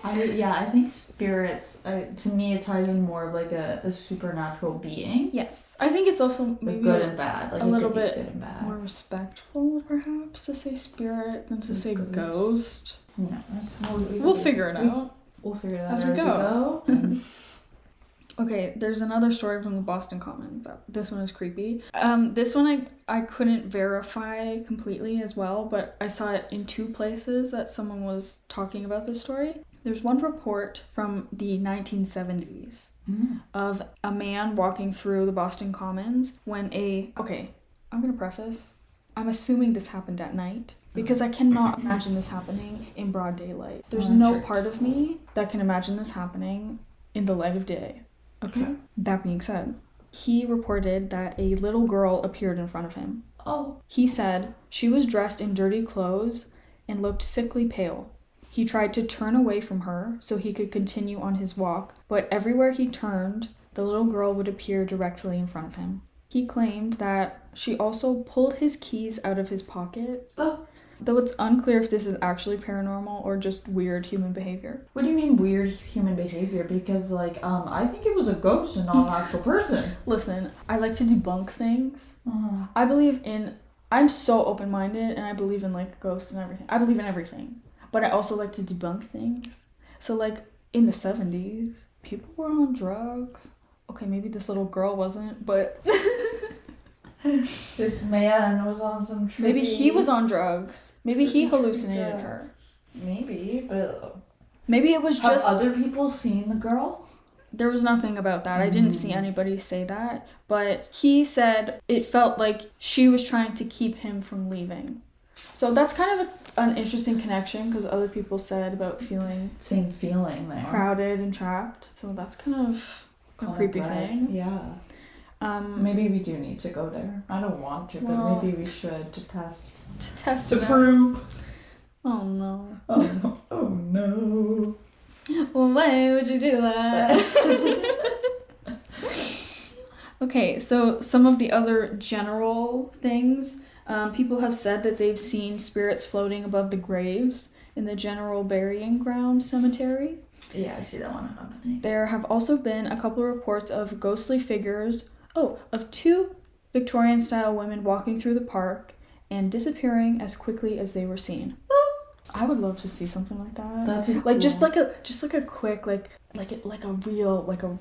I think spirits, to me, it ties in more of like a supernatural being. Yes. I think it's also maybe good and bad. Like a little bit good and bad. More respectful, perhaps, to say spirit than to say ghost. Yeah. We'll figure it out. We'll figure that out as we go. Okay, there's another story from the Boston Commons. This one is creepy. This one I couldn't verify completely as well, but I saw it in two places that someone was talking about this story. There's one report from the 1970s of a man walking through the Boston Commons when okay, I'm going to preface. I'm assuming this happened at night because I cannot imagine this happening in broad daylight. There's no part of me that can imagine this happening in the light of day. Okay. That being said, he reported that a little girl appeared in front of him. Oh. He said she was dressed in dirty clothes and looked sickly pale. He tried to turn away from her so he could continue on his walk, but everywhere he turned, the little girl would appear directly in front of him. He claimed that she also pulled his keys out of his pocket. Oh. Though it's unclear if this is actually paranormal or just weird human behavior. What do you mean weird human behavior? Because, I think it was a ghost and not an actual person. Listen, I like to debunk things. Uh-huh. I'm so open-minded and I believe in, ghosts and everything. I believe in everything. But I also like to debunk things. So, in the 70s, people were on drugs. Okay, maybe this little girl wasn't, but... This man was on some trippy... Maybe he was on drugs. Maybe he hallucinated her. Maybe, but... Maybe it was just... Have other people seen the girl? There was nothing about that. I didn't see anybody say that. But he said it felt like she was trying to keep him from leaving. So that's kind of an interesting connection because other people said about feeling... Same feeling there. Crowded and trapped. So that's kind of a creepy thing. Yeah. Maybe we do need to go there. I don't want to, but maybe we should to test. To test to prove. Oh no. Oh no. Oh no. Well, why would you do that? Okay, so some of the other general things, people have said that they've seen spirits floating above the graves in the general burying ground cemetery. Yeah, I see that one happening. There have also been a couple of reports of ghostly figures, of 2 Victorian-style women walking through the park and disappearing as quickly as they were seen. I would love to see something like that. That'd be cool. Just like a quick a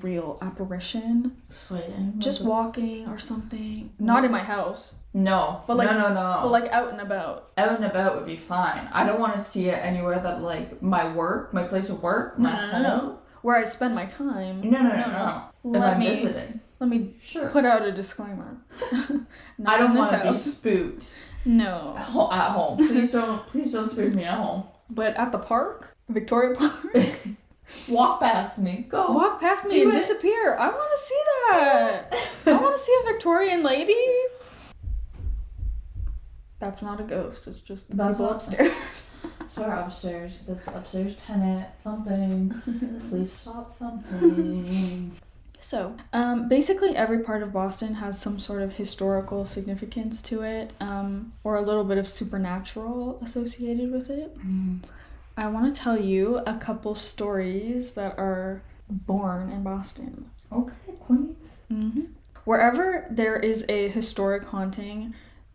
real apparition. Sliding. Just walking or something. Not in my house. No. But no. But out and about. Out and about would be fine. I don't want to see it anywhere that my place of work, my home. No. Where I spend my time. No. If I'm visiting. Let me put out a disclaimer. I don't want to be spooked. No. At home. Please don't spook me at home. But at the park? Victoria Park? Walk past me. Go. Walk past me and disappear. I want to see that. I want to see a Victorian lady. That's not a ghost. It's just the people upstairs. Sorry, upstairs. This upstairs tenant thumping. Please stop thumping. So, basically every part of Boston has some sort of historical significance to it, or a little bit of supernatural associated with it. I want to tell you a couple stories that are born in Boston. Okay, queen. Mm-hmm. Wherever there is a historic haunting,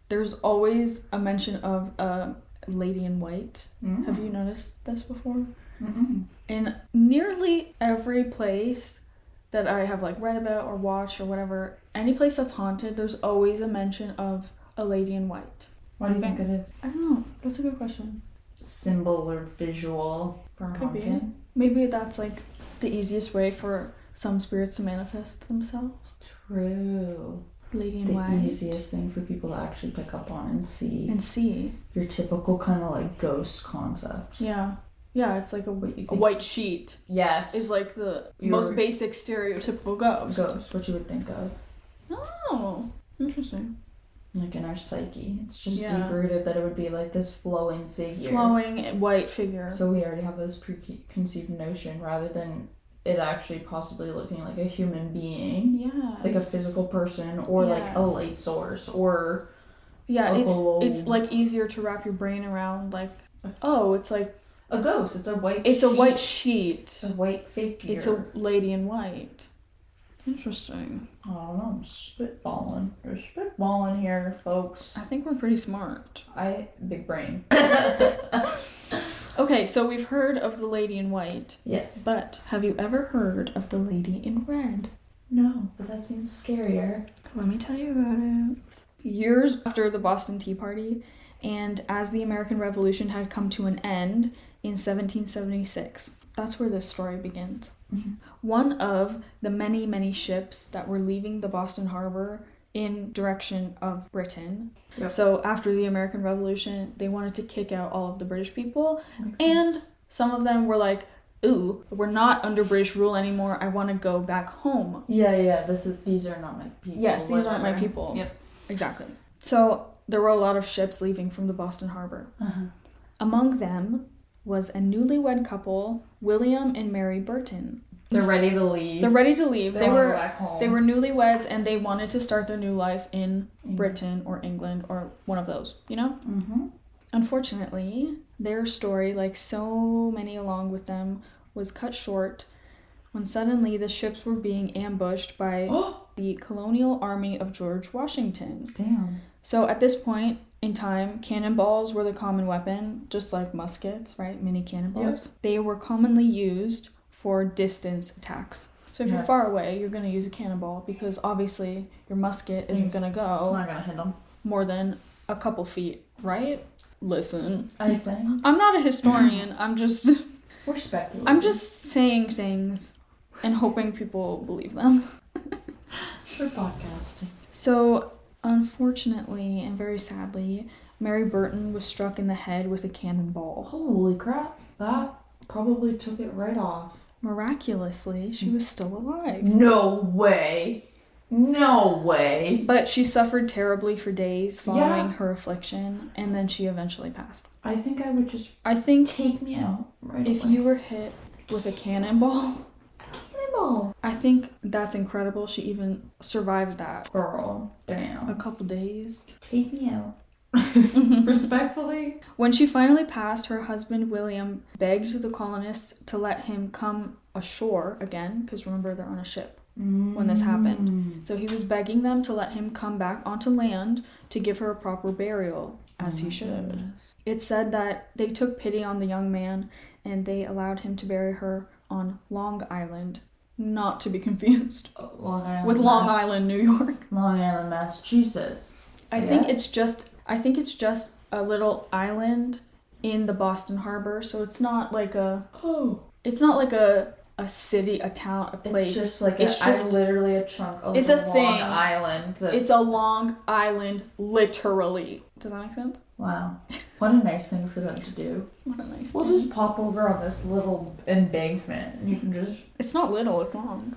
there's always a mention of a lady in white. Mm. Have you noticed this before? Mm-mm. In nearly every place that I have read about or watched or whatever, any place that's haunted, there's always a mention of a lady in white. Why do you think it is? I don't know. That's a good question. Symbol or visual for haunting? Be. Maybe that's the easiest way for some spirits to manifest themselves. True. Lady in white. The easiest thing for people to actually pick up on and see. Your typical kind of ghost concept. Yeah. Yeah, it's a white sheet. Yes. Is the most basic stereotypical ghost. What you would think of. Oh, interesting. In our psyche. It's just deep-rooted that it would be this flowing figure. Flowing white figure. So we already have this preconceived notion rather than it actually possibly looking like a human being. Yeah. A physical person or a light source or... Yeah, it's easier to wrap your brain around it's a ghost. It's a white sheet. It's a white sheet. It's a white figure. It's a lady in white. Interesting. I don't know. I'm spitballing. We're spitballing here, folks. I think we're pretty smart. Big brain. Okay, so we've heard of the lady in white. Yes. But have you ever heard of the lady in red? No, but that seems scarier. Let me tell you about it. Years after the Boston Tea Party, and as the American Revolution had come to an end in 1776. That's where this story begins. Mm-hmm. One of the many, many ships that were leaving the Boston Harbor in direction of Britain. Yep. So after the American Revolution, they wanted to kick out all of the British people. And some of them were ooh, we're not under British rule anymore. I want to go back home. Yeah. These are not my people. Yes, these aren't my people. Yep. Exactly. So there were a lot of ships leaving from the Boston Harbor. Uh-huh. Among them was a newlywed couple, William and Mary Burton. They're ready to leave. They were go back home. They were newlyweds and they wanted to start their new life in Britain or England or one of those, you know? Mm-hmm. Unfortunately, their story, like so many along with them, was cut short when suddenly the ships were being ambushed by the colonial army of George Washington. Damn. So at this point in time, cannonballs were the common weapon, just like muskets, right? Mini cannonballs. Yep. They were commonly used for distance attacks. So if you're far away, you're going to use a cannonball because obviously your musket isn't going to go. It's not going to hit them. More than a couple feet, right? Listen. I think. I'm not a historian. I'm just... We're speculating. I'm just saying things and hoping people believe them. We're podcasting. So, unfortunately and very sadly, Mary Burton was struck in the head with a cannonball. Holy crap. That probably took it right off. Miraculously, she was still alive. No way. No way. But she suffered terribly for days following her affliction, and then she eventually passed. I think I would just... take me out right if away. You were hit with a cannonball... I think that's incredible. She even survived that. Girl, damn. A couple days. Take me out. Respectfully. When she finally passed, her husband William begged the colonists to let him come ashore again, because remember they're on a ship when this happened. So he was begging them to let him come back onto land to give her a proper burial, as he should. Goodness. It said that they took pity on the young man and they allowed him to bury her on Long Island. Not to be confused with Long Island, New York. Long Island, Massachusetts. I think it's just a little island in the Boston Harbor, so it's not like a city, a town, a place. It's just literally a chunk of it's a thing. Long Island. It's a Long Island, literally. Does that make sense? Wow. What a nice thing for them to do. What a nice thing. We'll just pop over on this little embankment and you can just... It's not little, it's long.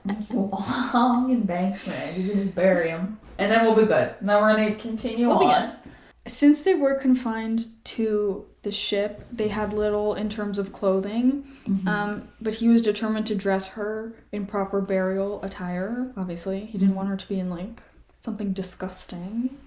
This long embankment. You can just bury them. And then we'll be good. Now we're going to continue on. Since they were confined to the ship, they had little in terms of clothing. But he was determined to dress her in proper burial attire, obviously. He didn't want her to be in, like, something disgusting.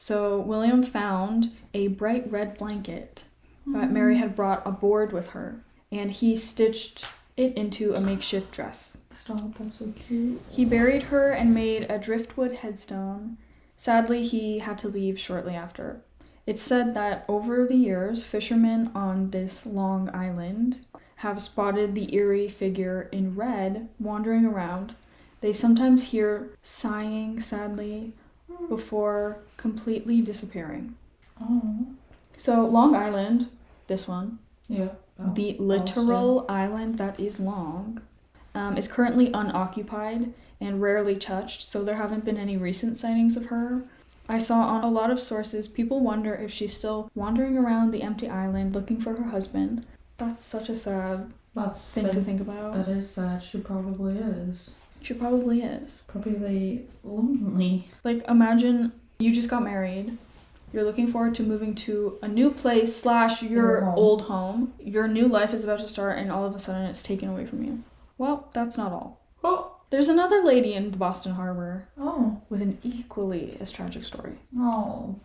So William found a bright red blanket that Mary had brought aboard with her, and he stitched it into a makeshift dress. Stop, that's so cute. He buried her and made a driftwood headstone. Sadly, he had to leave shortly after. It's said that over the years, fishermen on this Long Island have spotted the eerie figure in red wandering around. They sometimes hear sighing sadly before completely disappearing. Oh. So Long Island, this one, the literal island that is long, is currently unoccupied and rarely touched, so there haven't been any recent sightings of her. I saw on a lot of sources, people wonder if she's still wandering around the empty island looking for her husband. That's such a sad thing to think about. That is sad. She probably is. She probably is. Probably lonely. Like, imagine you just got married. You're looking forward to moving to a new place / your old home. Your new life is about to start and all of a sudden it's taken away from you. Well, that's not all. Oh. There's another lady in the Boston Harbor. Oh. With an equally as tragic story. Oh.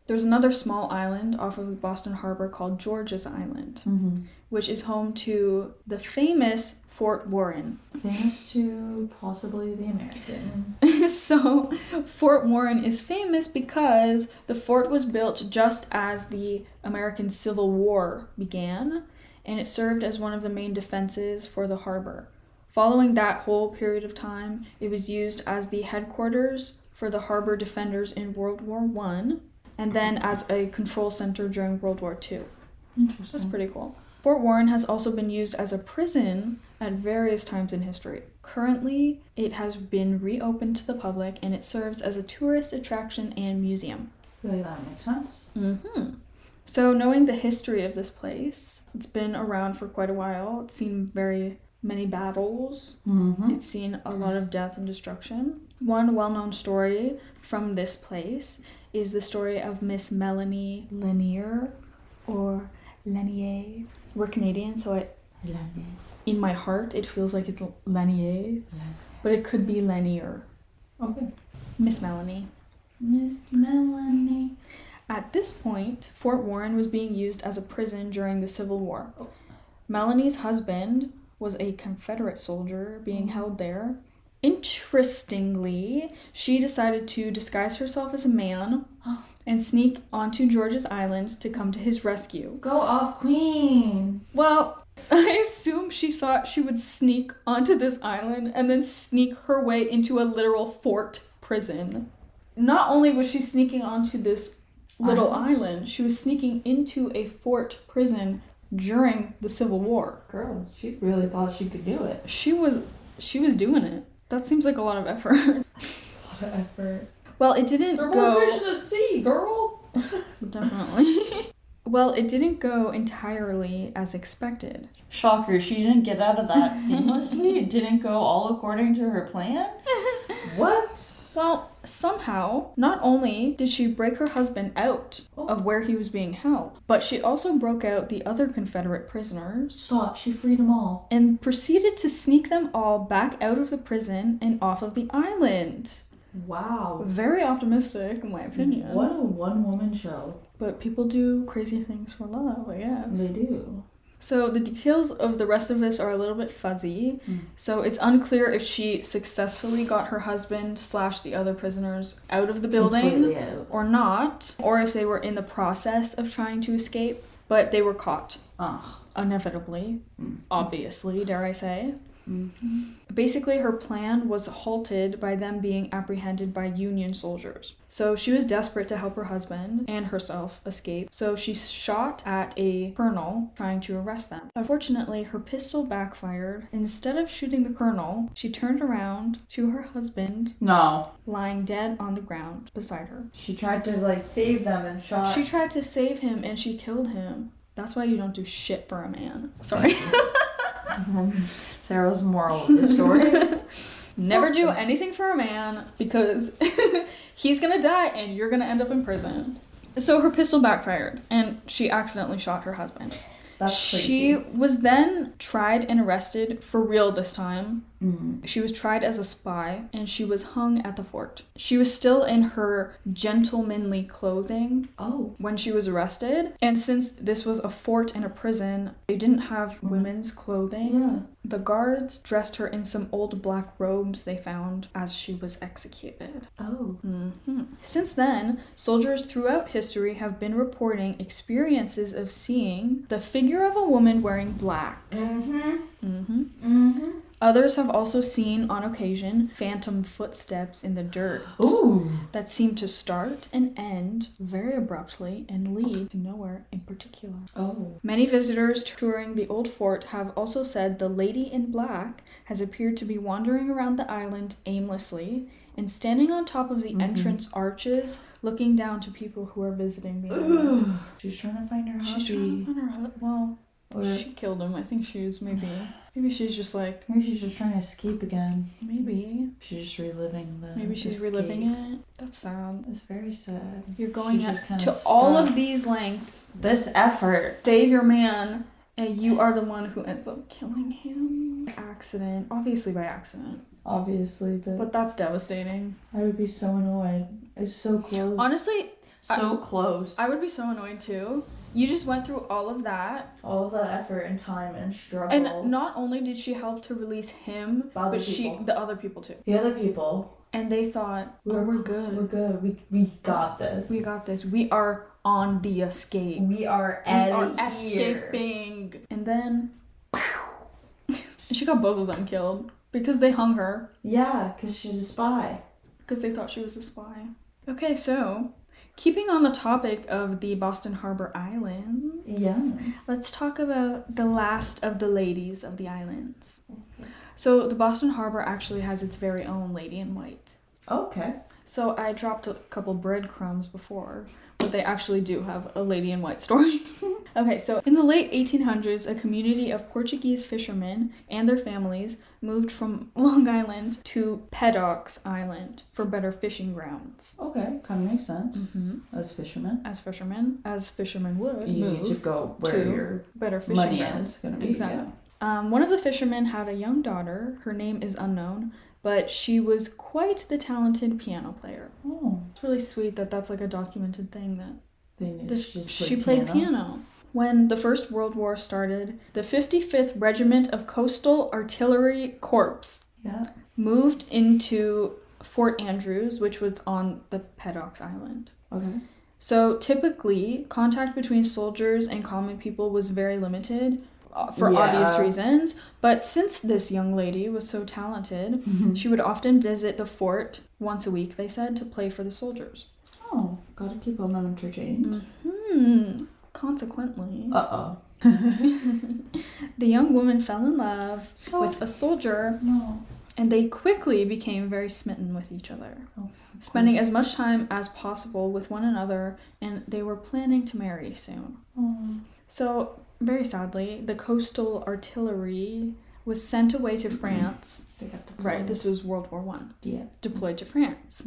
There's another small island off of the Boston Harbor called George's Island, which is home to the famous Fort Warren. Famous to possibly the American. So, Fort Warren is famous because the fort was built just as the American Civil War began, and it served as one of the main defenses for the harbor. Following that whole period of time, it was used as the headquarters for the harbor defenders in World War I, and then as a control center during World War II. Interesting. That's pretty cool. Fort Warren has also been used as a prison at various times in history. Currently, it has been reopened to the public, and it serves as a tourist attraction and museum. I feel like that makes sense. So knowing the history of this place, it's been around for quite a while. It's seen very many battles. It's seen a lot of death and destruction. One well-known story from this place is the story of Miss Melanie Lanier, or Lanier. We're Canadian, so in my heart it feels like it's Lanier, but it could be Lanier. Okay. Miss Melanie. Miss Melanie. At this point, Fort Warren was being used as a prison during the Civil War. Melanie's husband was a Confederate soldier being held there. Interestingly, she decided to disguise herself as a man and sneak onto George's Island to come to his rescue. Go off, Queen! Well, I assume she thought she would sneak onto this island and then sneak her way into a literal fort prison. Not only was she sneaking onto this little island, she was sneaking into a fort prison during the Civil War. Girl, she really thought she could do it. She was doing it. That seems like a lot of effort. A lot of effort. Well, it didn't go... There are more fish in the sea, girl! Definitely. Well, it didn't go entirely as expected. Shocker, she didn't get out of that seamlessly? It didn't go all according to her plan? What? Well, somehow, not only did she break her husband out of where he was being held, but she also broke out the other Confederate prisoners. Stop, she freed them all. And proceeded to sneak them all back out of the prison and off of the island. Wow. Very optimistic, in my opinion. What a one-woman show. But people do crazy things for love, I guess. They do. So the details of the rest of this are a little bit fuzzy. So it's unclear if she successfully got her husband / the other prisoners out of the building or not, or if they were in the process of trying to escape, but they were caught. Inevitably. Obviously, dare I say. Basically, her plan was halted by them being apprehended by Union soldiers. So she was desperate to help her husband and herself escape. So she shot at a colonel trying to arrest them. Unfortunately, her pistol backfired. Instead of shooting the colonel, she turned around to her husband. No. Lying dead on the ground beside her. She tried to save them and shot. She tried to save him and she killed him. That's why you don't do shit for a man. Sorry. Sarah's moral of the story. Never do anything for a man because he's gonna die and you're gonna end up in prison. So her pistol backfired and she accidentally shot her husband. That's crazy. She was then tried and arrested for real this time. She was tried as a spy and she was hung at the fort. She was still in her gentlemanly clothing when she was arrested. And since this was a fort and a prison, they didn't have women's clothing. Yeah. The guards dressed her in some old black robes they found as she was executed. Since then, soldiers throughout history have been reporting experiences of seeing the figure of a woman wearing black. Others have also seen, on occasion, phantom footsteps in the dirt that seem to start and end very abruptly and lead to nowhere in particular. Many visitors touring the old fort have also said the lady in black has appeared to be wandering around the island aimlessly and standing on top of the entrance arches, looking down to people who are visiting the island. She's trying to find her hubby. She's trying to find her husband. Well, she killed him. I think she's maybe she's just like... Maybe she's just trying to escape again. Maybe. She's just reliving the Maybe she's reliving it. That's sad. It's very sad. You're going to all of these lengths. This effort. Save your man, and you are the one who ends up killing him. By accident. Obviously by accident. Obviously, but that's devastating. I would be so annoyed. It's so close. Honestly... close. I would be so annoyed too. You just went through all of that. All of that effort and time and struggle. And not only did she help to release him, but the other people too. The other people. And they thought, we're good. We're good. We got this. We got this. We are on the escape. We are escaping. And then... she got both of them killed. Because they hung her. Yeah, because she's a spy. Because they thought she was a spy. Okay, so... keeping on the topic of the Boston Harbor Islands, let's talk about the last of the ladies of the islands. Okay. So the Boston Harbor actually has its very own lady in white. Okay. So I dropped a couple breadcrumbs before, but they actually do have a lady in white story. Okay, so in the late 1800s, a community of Portuguese fishermen and their families moved from Long Island to Pedocks Island for better fishing grounds. Okay, kind of makes sense. Mm-hmm. As fishermen would you move need to go where your better fishing money grounds. is going to be. Exactly. Yeah. One of the fishermen had a young daughter. Her name is unknown, but she was quite the talented piano player. Oh. It's really sweet that that's like a documented thing that she played piano. When the First World War started, the 55th Regiment of Coastal Artillery Corps moved into Fort Andrews, which was on the Pedocks Island. Okay. So typically, contact between soldiers and common people was very limited for obvious reasons. But since this young lady was so talented, she would often visit the fort once a week, they said, to play for the soldiers. Oh, gotta keep them entertained. Consequently, the young woman fell in love with a soldier, and they quickly became very smitten with each other, spending as much time as possible with one another, and they were planning to marry soon. So, very sadly, the coastal artillery was sent away to France. Right, this was World War I. Yeah. Deployed to France.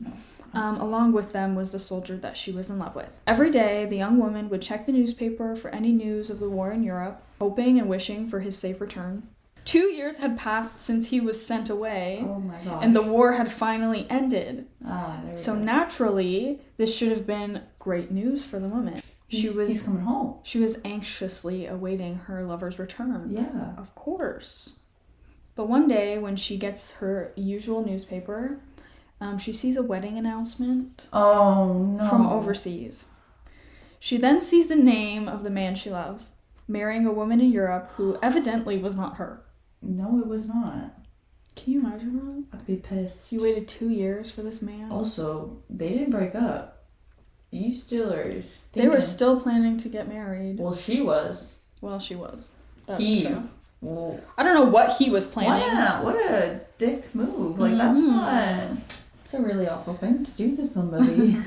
Along with them was the soldier that she was in love with. Every day, the young woman would check the newspaper for any news of the war in Europe, hoping and wishing for his safe return. 2 years had passed since he was sent away, and the war had finally ended. So naturally, this should have been great news for the woman. He's coming home. She was anxiously awaiting her lover's return. Yeah. Of course. But one day, when she gets her usual newspaper, she sees a wedding announcement from overseas. She then sees the name of the man she loves, marrying a woman in Europe who evidently was not her. No, it was not. Can you imagine that? I'd be pissed. You waited 2 years for this man. Also, they didn't break up. You still are thinking... They were still planning to get married. Well, she was. That's true. Well, I don't know what he was planning. What a dick move. Like, that's not... It's a really awful thing to do to somebody.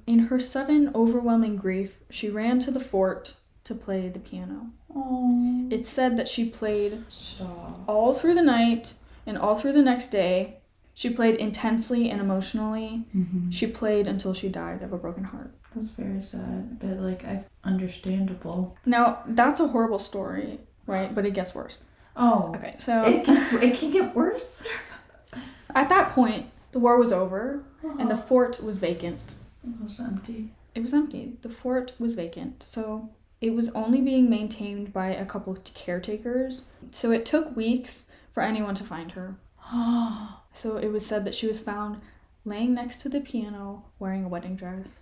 In her sudden, overwhelming grief, she ran to the fort to play the piano. Aww. It's said that she played all through the night and all through the next day. She played intensely and emotionally. Mm-hmm. She played until she died of a broken heart. That's very sad, but understandable. Now, that's a horrible story, right? But it gets worse. Oh. Okay, so... It can get worse? At that point, the war was over, and the fort was vacant. It was empty. It was empty. The fort was vacant, so it was only being maintained by a couple of caretakers. So it took weeks for anyone to find her. So it was said that she was found laying next to the piano wearing a wedding dress.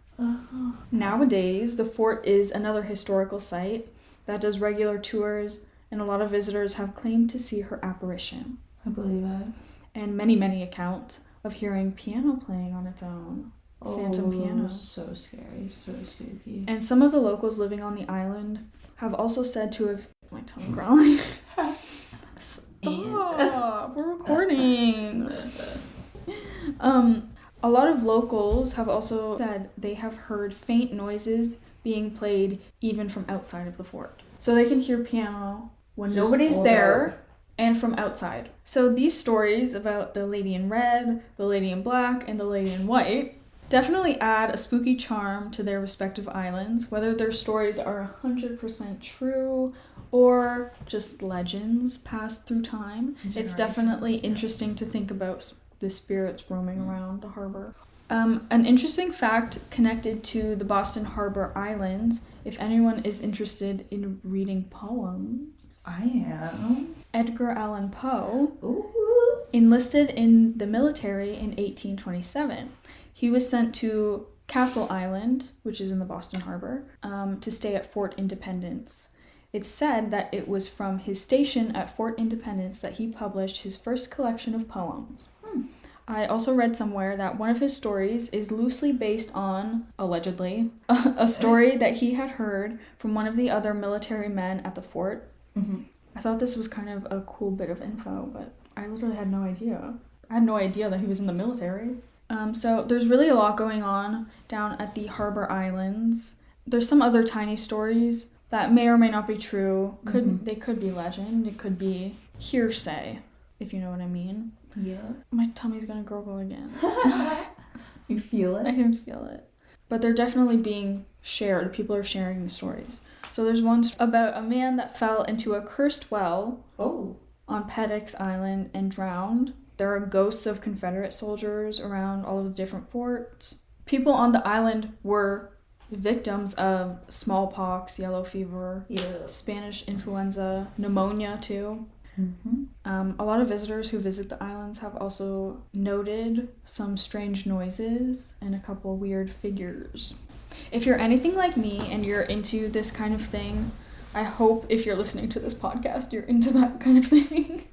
Nowadays, the fort is another historical site that does regular tours, and a lot of visitors have claimed to see her apparition. I believe that. And many, many accounts of hearing piano playing on its own. Phantom piano. So scary, so spooky. And some of the locals living on the island have also said to have... My tongue growling. Stop! We're recording. A lot of locals have also said they have heard faint noises being played even from outside of the fort. So they can hear piano when nobody's there and from outside. So these stories about the lady in red, the lady in black, and the lady in white definitely add a spooky charm to their respective islands, whether their stories are 100% true or just legends passed through time. It's definitely interesting to think about the spirits roaming around the harbor. An interesting fact connected to the Boston Harbor Islands, if anyone is interested in reading poems. I am. Edgar Allan Poe enlisted in the military in 1827. He was sent to Castle Island, which is in the Boston Harbor, to stay at Fort Independence. It's said that it was from his station at Fort Independence that he published his first collection of poems. I also read somewhere that one of his stories is loosely based on, allegedly, a story that he had heard from one of the other military men at the fort. Mm-hmm. I thought this was kind of a cool bit of info, but I literally had no idea. I had no idea that he was in the military. So there's really a lot going on down at the Harbor Islands. There's some other tiny stories that may or may not be true. They could be legend. It could be hearsay, if you know what I mean. Yeah. My tummy's gonna gurgle again. You feel it? I can feel it. But they're definitely being shared. People are sharing the stories. So there's one about a man that fell into a cursed well on Peddix Island and drowned. There are ghosts of Confederate soldiers around all of the different forts. People on the island were victims of smallpox, yellow fever, Spanish influenza, pneumonia too. A lot of visitors who visit the islands have also noted some strange noises and a couple weird figures. If you're anything like me and you're into this kind of thing, I hope if you're listening to this podcast, you're into that kind of thing.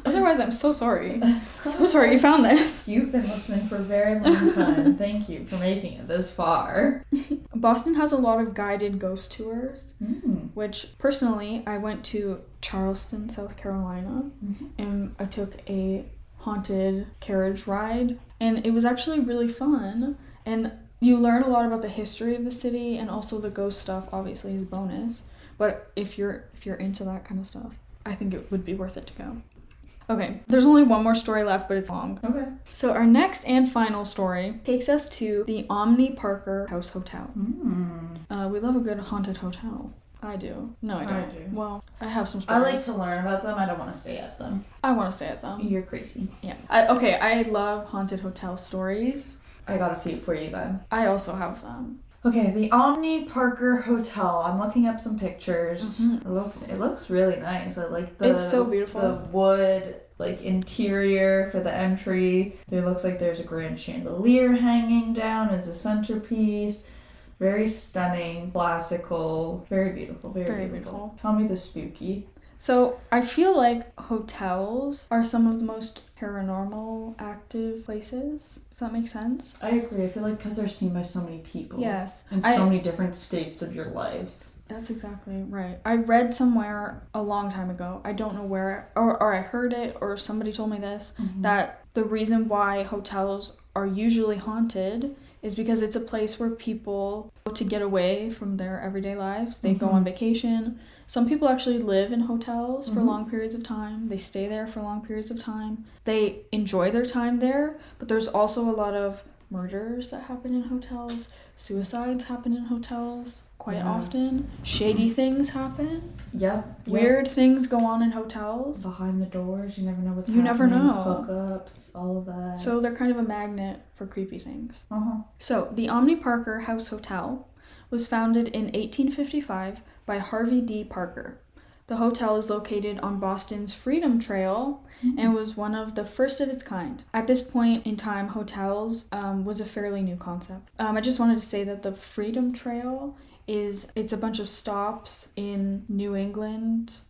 Otherwise, I'm so sorry. So sorry you found this. You've been listening for a very long time. Thank you for making it this far. Boston has a lot of guided ghost tours, which personally, I went to Charleston, South Carolina, and I took a haunted carriage ride, and it was actually really fun. And you learn a lot about the history of the city, and also the ghost stuff obviously is a bonus. But if you're into that kind of stuff, I think it would be worth it to go. Okay, there's only one more story left, but it's long. Okay. So our next and final story takes us to the Omni Parker House Hotel. We love a good haunted hotel. I do. No, I don't. I do. Well, I have some stories. I like to learn about them. I don't want to stay at them. I want to stay at them. You're crazy. Yeah. I love haunted hotel stories. I got a few for you then. I also have some. Okay, the Omni Parker Hotel. I'm looking up some pictures. It looks really nice. I like it's so beautiful. The wood interior for the entry. There looks like there's a grand chandelier hanging down as a centerpiece. Very stunning, classical, very beautiful, very beautiful. Tell me the spooky. So I feel like hotels are some of the most paranormal active places, if that makes sense. I agree. I feel like because they're seen by so many people. Yes. In so many different states of your lives. That's exactly right. I read somewhere a long time ago, I don't know where, or I heard it, or somebody told me this, that the reason why hotels are usually haunted is because it's a place where people go to get away from their everyday lives. They go on vacation. Some people actually live in hotels for long periods of time. They stay there for long periods of time. They enjoy their time there, but there's also a lot of murders that happen in hotels. Suicides happen in hotels quite often. Shady things happen. Yep. Weird things go on in hotels. Behind the doors, you never know what's happening. You never know. Hookups, all of that. So they're kind of a magnet for creepy things. So the Omni Parker House Hotel was founded in 1855 by Harvey D. Parker. The hotel is located on Boston's Freedom Trail and was one of the first of its kind. At this point in time, hotels was a fairly new concept. I just wanted to say that the Freedom Trail it's a bunch of stops in New England.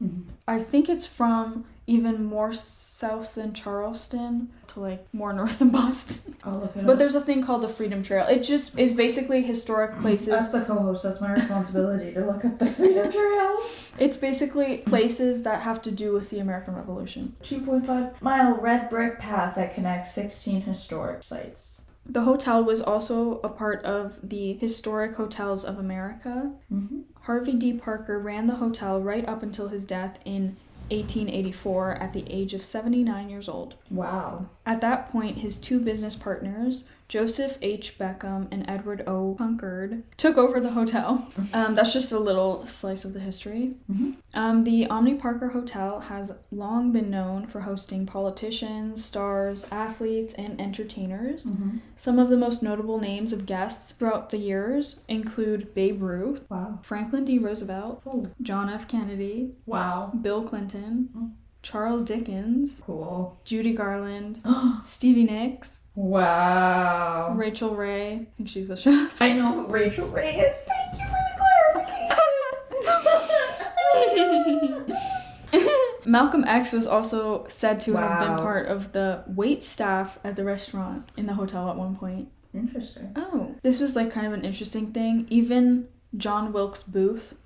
I think it's from even more south than Charleston to more north than Boston. But there's a thing called the Freedom Trail. It just is basically historic places. That's the co-host. That's my responsibility to look at the Freedom Trail. It's basically places that have to do with the American Revolution. 2.5-mile red brick path that connects 16 historic sites. The hotel was also a part of the Historic Hotels of America. Harvey D. Parker ran the hotel right up until his death in 1884 at the age of 79 years old. Wow. At that point, his two business partners, Joseph H. Beckham and Edward O. Punkard, took over the hotel. That's just a little slice of the history. The Omni Parker Hotel has long been known for hosting politicians, stars, athletes, and entertainers. Some of the most notable names of guests throughout the years include Babe Ruth, Franklin D. Roosevelt, John F. Kennedy, Bill Clinton, Charles Dickens, Judy Garland, Stevie Nicks, Rachel Ray. I think she's a chef. I know who Rachel Ray is. Thank you for the clarification. Malcolm X was also said to have been part of the wait staff at the restaurant in the hotel at one point. Interesting. Oh, this was kind of an interesting thing. Even John Wilkes Booth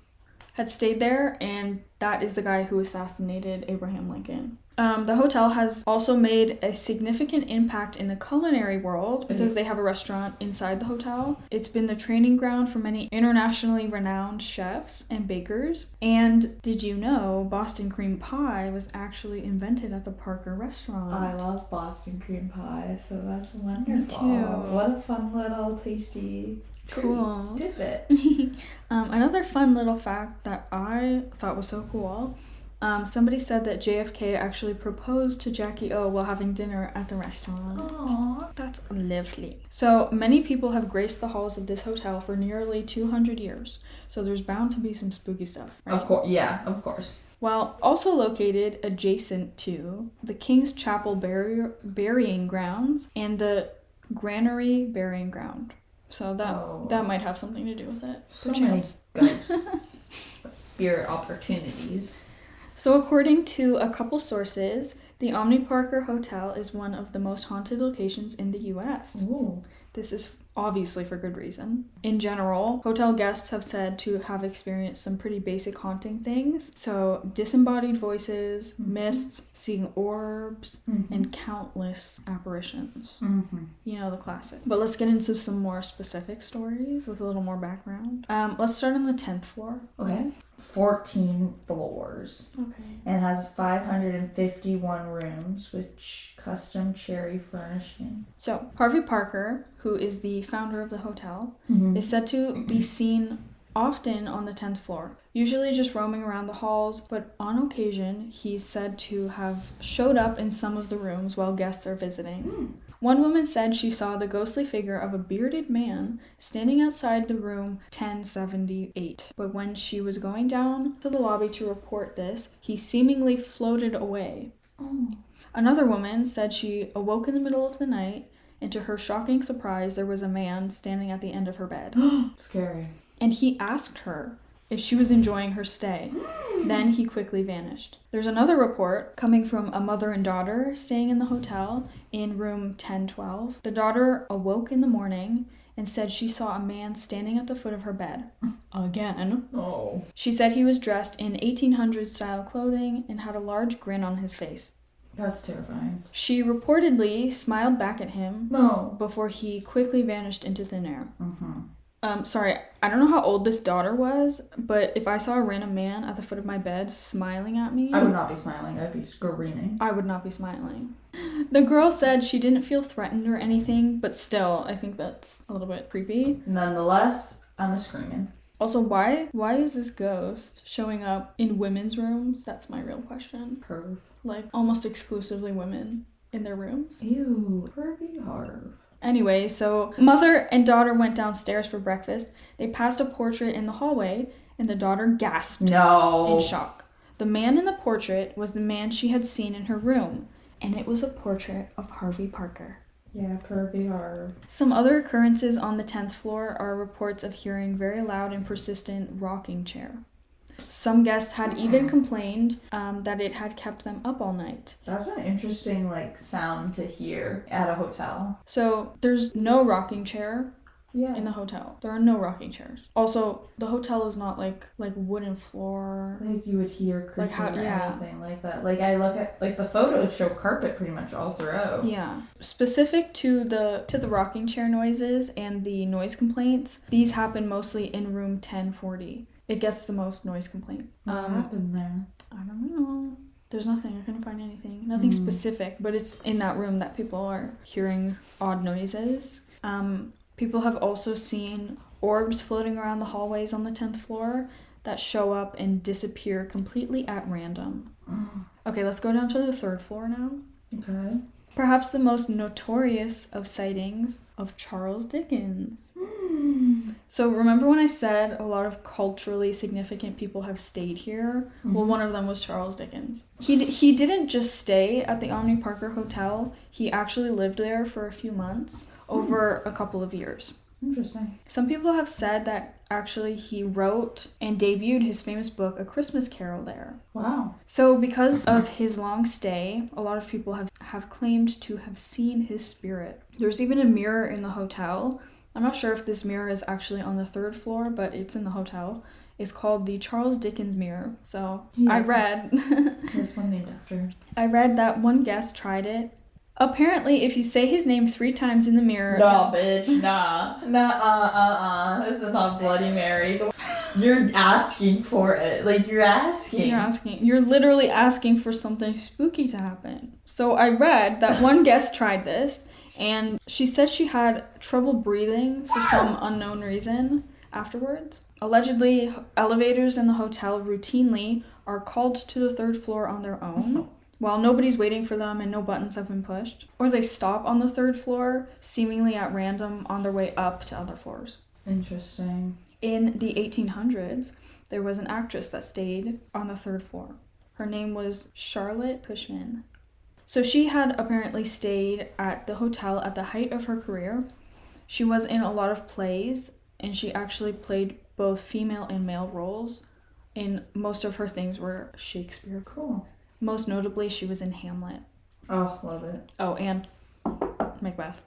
had stayed there, and that is the guy who assassinated Abraham Lincoln. The hotel has also made a significant impact in the culinary world because they have a restaurant inside the hotel. It's been the training ground for many internationally renowned chefs and bakers. And did you know Boston cream pie was actually invented at the Parker restaurant? I love Boston cream pie, so that's wonderful. Me too. What a fun little tasty cool tidbit. Another fun little fact that I thought was so cool. Somebody said that JFK actually proposed to Jackie O while having dinner at the restaurant. Aww. That's lovely. So many people have graced the halls of this hotel for nearly 200 years. So there's bound to be some spooky stuff, right? Of course, yeah, of course. Well, also located adjacent to the King's Chapel burying grounds and the Granary burying ground. So that might have something to do with it. So many ghosts, spirit opportunities. So according to a couple sources, the Omni Parker Hotel is one of the most haunted locations in the U.S. Ooh. This is obviously for good reason. In general, hotel guests have said to have experienced some pretty basic haunting things. So disembodied voices, mists, seeing orbs, and countless apparitions. You know, the classic. But let's get into some more specific stories with a little more background. Let's start on the 10th floor. Okay. 14 floors. Okay. And has 551 rooms, which custom cherry furnishing. So, Harvey Parker, who is the founder of the hotel, is said to be seen often on the 10th floor, usually just roaming around the halls, but on occasion, he's said to have showed up in some of the rooms while guests are visiting. One woman said she saw the ghostly figure of a bearded man standing outside the room 1078, but when she was going down to the lobby to report this, he seemingly floated away. Another woman said she awoke in the middle of the night, and to her shocking surprise, there was a man standing at the end of her bed. Scary. And he asked her if she was enjoying her stay. Then he quickly vanished. There's another report coming from a mother and daughter staying in the hotel in room 1012. The daughter awoke in the morning and said she saw a man standing at the foot of her bed. Again. Oh. She said he was dressed in 1800s style clothing and had a large grin on his face. That's terrifying. She reportedly smiled back at him before he quickly vanished into thin air. Sorry, I don't know how old this daughter was, but if I saw a random man at the foot of my bed smiling at me... I would not be smiling, I'd be screaming. I would not be smiling. The girl said she didn't feel threatened or anything, but still, I think that's a little bit creepy. Nonetheless, I'm screaming. Also, why is this ghost showing up in women's rooms? That's my real question. Perv. Like, almost exclusively women in their rooms. Ew. Pervy Harv. Anyway, so mother and daughter went downstairs for breakfast. They passed a portrait in the hallway, and the daughter gasped in shock. The man in the portrait was the man she had seen in her room, and it was a portrait of Harvey Parker. Yeah, pervy Harv. Some other occurrences on the 10th floor are reports of hearing very loud and persistent rocking chair. Some guests had even complained that it had kept them up all night. That's an interesting, sound to hear at a hotel. So, there's no rocking chair Yeah. in the hotel. There are no rocking chairs. Also, the hotel is not like wooden floor. Like you would hear creaking or yeah. anything like that. Like I look at the photos show carpet pretty much all throughout. Yeah. Specific to the rocking chair noises and the noise complaints, these happen mostly in room 1040. It gets the most noise complaint. What happened there? I don't know. There's nothing. I couldn't find anything. Nothing specific, but it's in that room that people are hearing odd noises. People have also seen orbs floating around the hallways on the 10th floor that show up and disappear completely at random. Okay, let's go down to the 3rd floor now. Okay. Perhaps the most notorious of sightings of Charles Dickens. So remember when I said a lot of culturally significant people have stayed here? Well, one of them was Charles Dickens. He didn't just stay at the Omni Parker Hotel. He actually lived there for a few months, over a couple of years. Interesting. Some people have said that actually he wrote and debuted his famous book, A Christmas Carol, there. Wow. So because of his long stay, a lot of people have claimed to have seen his spirit. There's even a mirror in the hotel. I'm not sure if this mirror is actually on the 3rd floor, but it's in the hotel. is called the Charles Dickens mirror. So yes. I read... This one named after. I read that one guest tried it. Apparently, if you say his name 3 times in the mirror... No, bitch, nah. Nah, This is not Bloody Mary. You're asking for it. Like, you're asking. You're literally asking for something spooky to happen. So I read that one guest tried this, and she said she had trouble breathing for some unknown reason afterwards. Allegedly, elevators in the hotel routinely are called to the 3rd floor on their own, while nobody's waiting for them and no buttons have been pushed. Or they stop on the 3rd floor, seemingly at random, on their way up to other floors. Interesting. In the 1800s, there was an actress that stayed on the 3rd floor. Her name was Charlotte Cushman. So she had apparently stayed at the hotel at the height of her career. She was in a lot of plays, and she actually played both female and male roles. And most of her things were Shakespeare. Cool. Most notably, she was in Hamlet. Oh, love it. Oh, and Macbeth.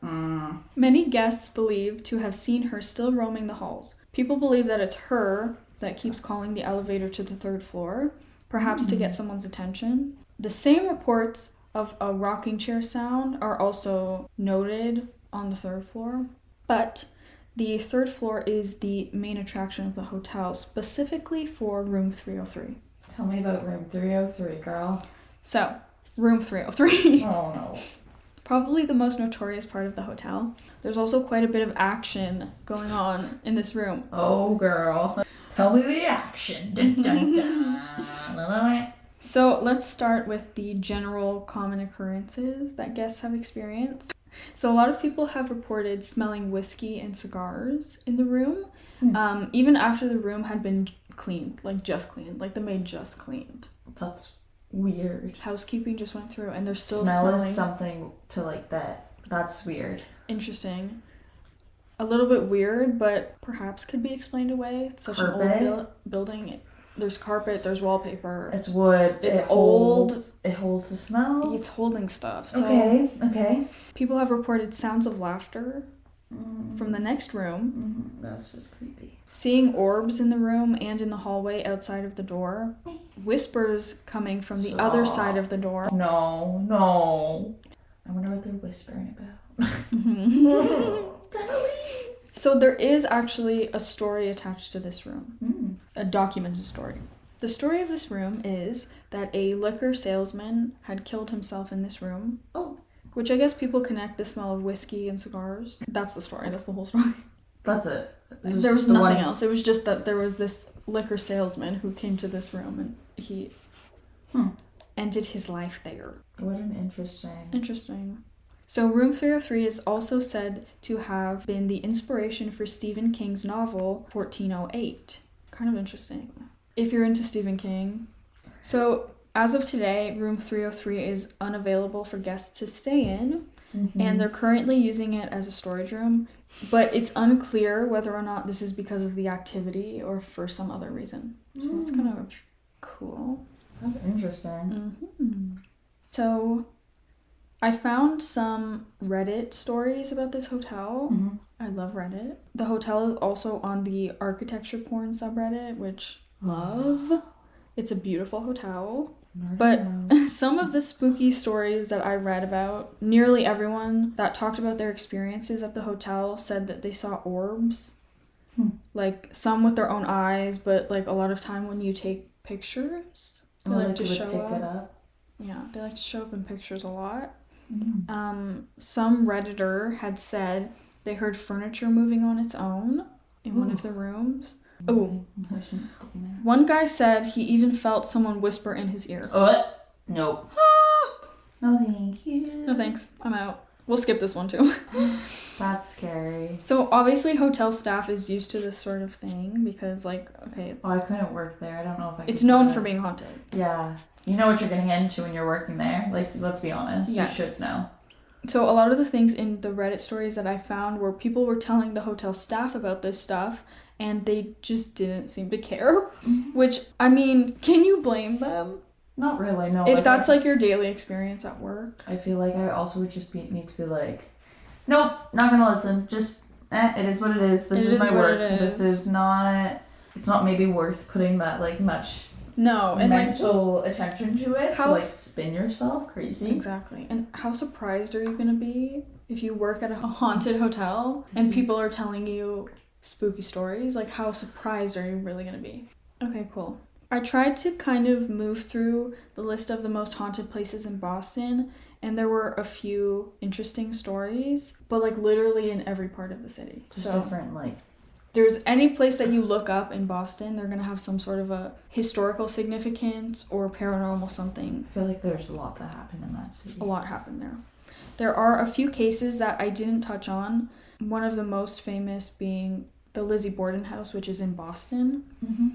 Many guests believe to have seen her still roaming the halls. People believe that it's her that keeps calling the elevator to the 3rd floor, perhaps to get someone's attention. The same reports of a rocking chair sound are also noted on the 3rd floor, but the 3rd floor is the main attraction of the hotel, specifically for room 303. Tell me about room 303, girl. So, room 303. Oh, no. Probably the most notorious part of the hotel. There's also quite a bit of action going on in this room. Oh, girl. Tell me the action. Dun, dun, dun. So let's start with the general common occurrences that guests have experienced. So a lot of people have reported smelling whiskey and cigars in the room, even after the room had been cleaned, like just cleaned, like the maid just cleaned. That's weird. Housekeeping just went through and they're still smelling. smelling. Is something to like that. That's weird. Interesting. A little bit weird, but perhaps could be explained away. It's such an old building. There's carpet, there's wallpaper. It's wood. It's old. It holds the smells. It's holding stuff. So Okay. People have reported sounds of laughter from the next room. That's just creepy. Seeing orbs in the room and in the hallway outside of the door. Whispers coming from the other side of the door. No. I wonder what they're whispering about. So there is actually a story attached to this room. A documented story. The story of this room is that a liquor salesman had killed himself in this room. Oh. Which I guess people connect the smell of whiskey and cigars. That's the story. That's the whole story. That's it. There was nothing else. It was just that there was this liquor salesman who came to this room and he ended his life there. What an Interesting. So room 303 is also said to have been the inspiration for Stephen King's novel 1408. Kind of interesting. If you're into Stephen King. So as of today, room 303 is unavailable for guests to stay in. And they're currently using it as a storage room, but it's unclear whether or not this is because of the activity or for some other reason. So that's kind of cool. That's interesting. So I found some Reddit stories about this hotel. I love Reddit. The hotel is also on the architecture porn subreddit, which love. It's a beautiful hotel. But some of the spooky stories that I read about, nearly everyone that talked about their experiences at the hotel said that they saw orbs. Like, some with their own eyes, but, like, a lot of time when you take pictures, they like to show up. Yeah, they like to show up in pictures a lot. Some Redditor had said they heard furniture moving on its own in one of the rooms. Oh, one guy said he even felt someone whisper in his ear. What? Nope. No, thank you. No thanks. I'm out. We'll skip this one too. That's scary. So obviously hotel staff is used to this sort of thing because, like, okay, it's... I couldn't work there. I don't know if I could. It's known for being haunted. Yeah. You know what you're getting into when you're working there. Like, let's be honest. Yes. You should know. So a lot of the things in the Reddit stories that I found were people were telling the hotel staff about this stuff and they just didn't seem to care. Which, I mean, can you blame them? Not really, no. If that's like your daily experience at work. I feel like I also would just need to be like, nope, not gonna listen. Just, it is what it is. This is my work. This is not it's not maybe worth putting that, like, much and mental attention to it to, like, spin yourself crazy. Exactly. And how surprised are you gonna be if you work at a haunted hotel and people are telling you spooky stories? Like, how surprised are you really gonna be? Okay, cool. I tried to kind of move through the list of the most haunted places in Boston, and there were a few interesting stories, but, like, literally in every part of the city. Just different, like... There's any place that you look up in Boston, they're gonna have some sort of a historical significance or paranormal something. I feel like there's a lot that happened in that city. A lot happened there. There are a few cases that I didn't touch on. One of the most famous being the Lizzie Borden house, which is in Boston. Mm-hmm.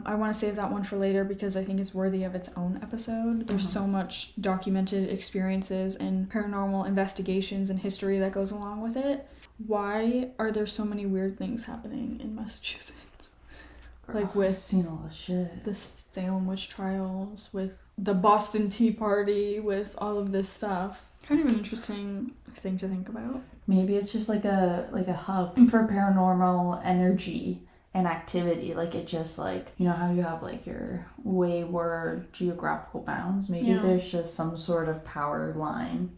I want to save that one for later because I think it's worthy of its own episode. There's so much documented experiences and paranormal investigations and history that goes along with it. Why are there so many weird things happening in Massachusetts? Like with I've seen all the shit. The Salem witch trials, with the Boston Tea Party, with all of this stuff. Kind of an interesting thing to think about. Maybe it's just like a hub for paranormal energy and activity. Like, it just, like, you know how you have, like, your wayward geographical bounds? Maybe there's just some sort of power line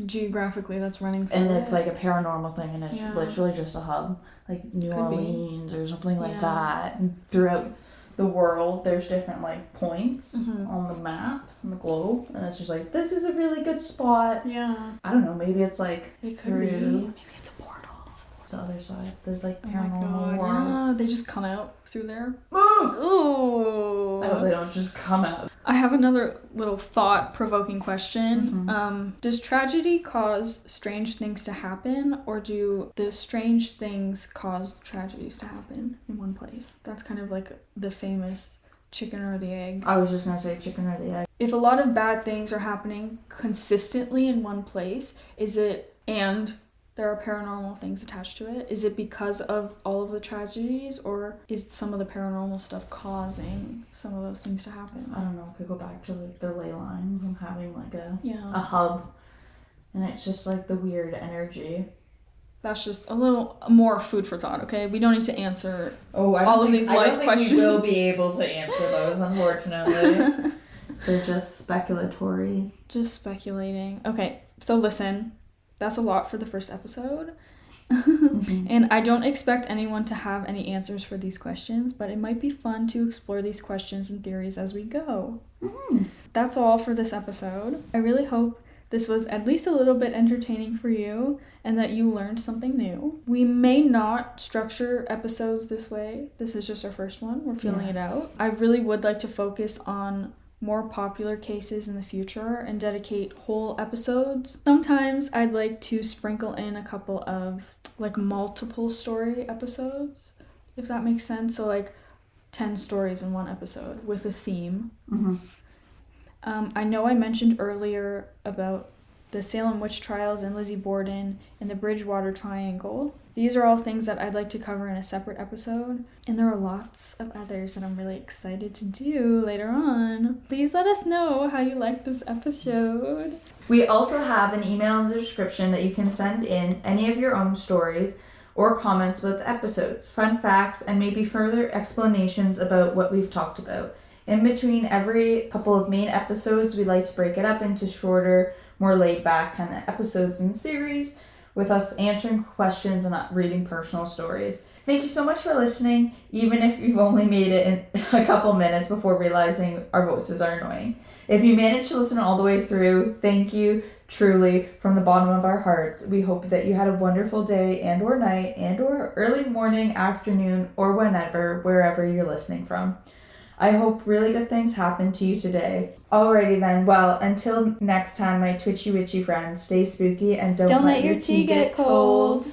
geographically that's running through and it's like a paranormal thing, and it's literally just a hub, like New Orleans or something like that. And throughout the world there's different, like, points on the map, on the globe, and it's just like, this is a really good spot. I don't know, maybe it's like it could be. Maybe it's a portal. The other side, there's, like, paranormal worlds. Yeah, they just come out through there. Ooh. I hope they don't just come out. I have another little thought-provoking question. Does tragedy cause strange things to happen, or do the strange things cause tragedies to happen in one place? That's kind of like the famous chicken or the egg. I was just gonna say chicken or the egg. If a lot of bad things are happening consistently in one place, and there are paranormal things attached to it, is it because of all of the tragedies, or is some of the paranormal stuff causing some of those things to happen? I don't know. It could go back to, like, the ley lines and having, like, a hub, and it's just, like, the weird energy. That's just a little more food for thought, okay? We don't need to answer all of these life questions. I don't think we will be able to answer those, unfortunately. They're just speculatory. Just speculating. Okay, so listen. That's a lot for the first episode. And I don't expect anyone to have any answers for these questions, but it might be fun to explore these questions and theories as we go. That's all for this episode. I really hope this was at least a little bit entertaining for you and that you learned something new. We may not structure episodes this way. This is just our first one. We're feeling it out. I really would like to focus on more popular cases in the future and dedicate whole episodes. Sometimes I'd like to sprinkle in a couple of, like, multiple story episodes, if that makes sense. So, like, 10 stories in one episode with a theme. I know I mentioned earlier about the Salem witch trials and Lizzie Borden and the Bridgewater Triangle. These are all things that I'd like to cover in a separate episode, and there are lots of others that I'm really excited to do later on. Please let us know how you liked this episode. We also have an email in the description that you can send in any of your own stories or comments about the episodes, fun facts, and maybe further explanations about what we've talked about. In between every couple of main episodes, we like to break it up into shorter, more laid-back kind of episodes and series, with us answering questions and not reading personal stories. Thank you so much for listening, even if you've only made it in a couple minutes before realizing our voices are annoying. If you managed to listen all the way through, thank you, truly, from the bottom of our hearts. We hope that you had a wonderful day and or night and or early morning, afternoon, or whenever, wherever you're listening from. I hope really good things happen to you today. Alrighty then, well, until next time, my twitchy witchy friends, stay spooky and don't let your tea get cold.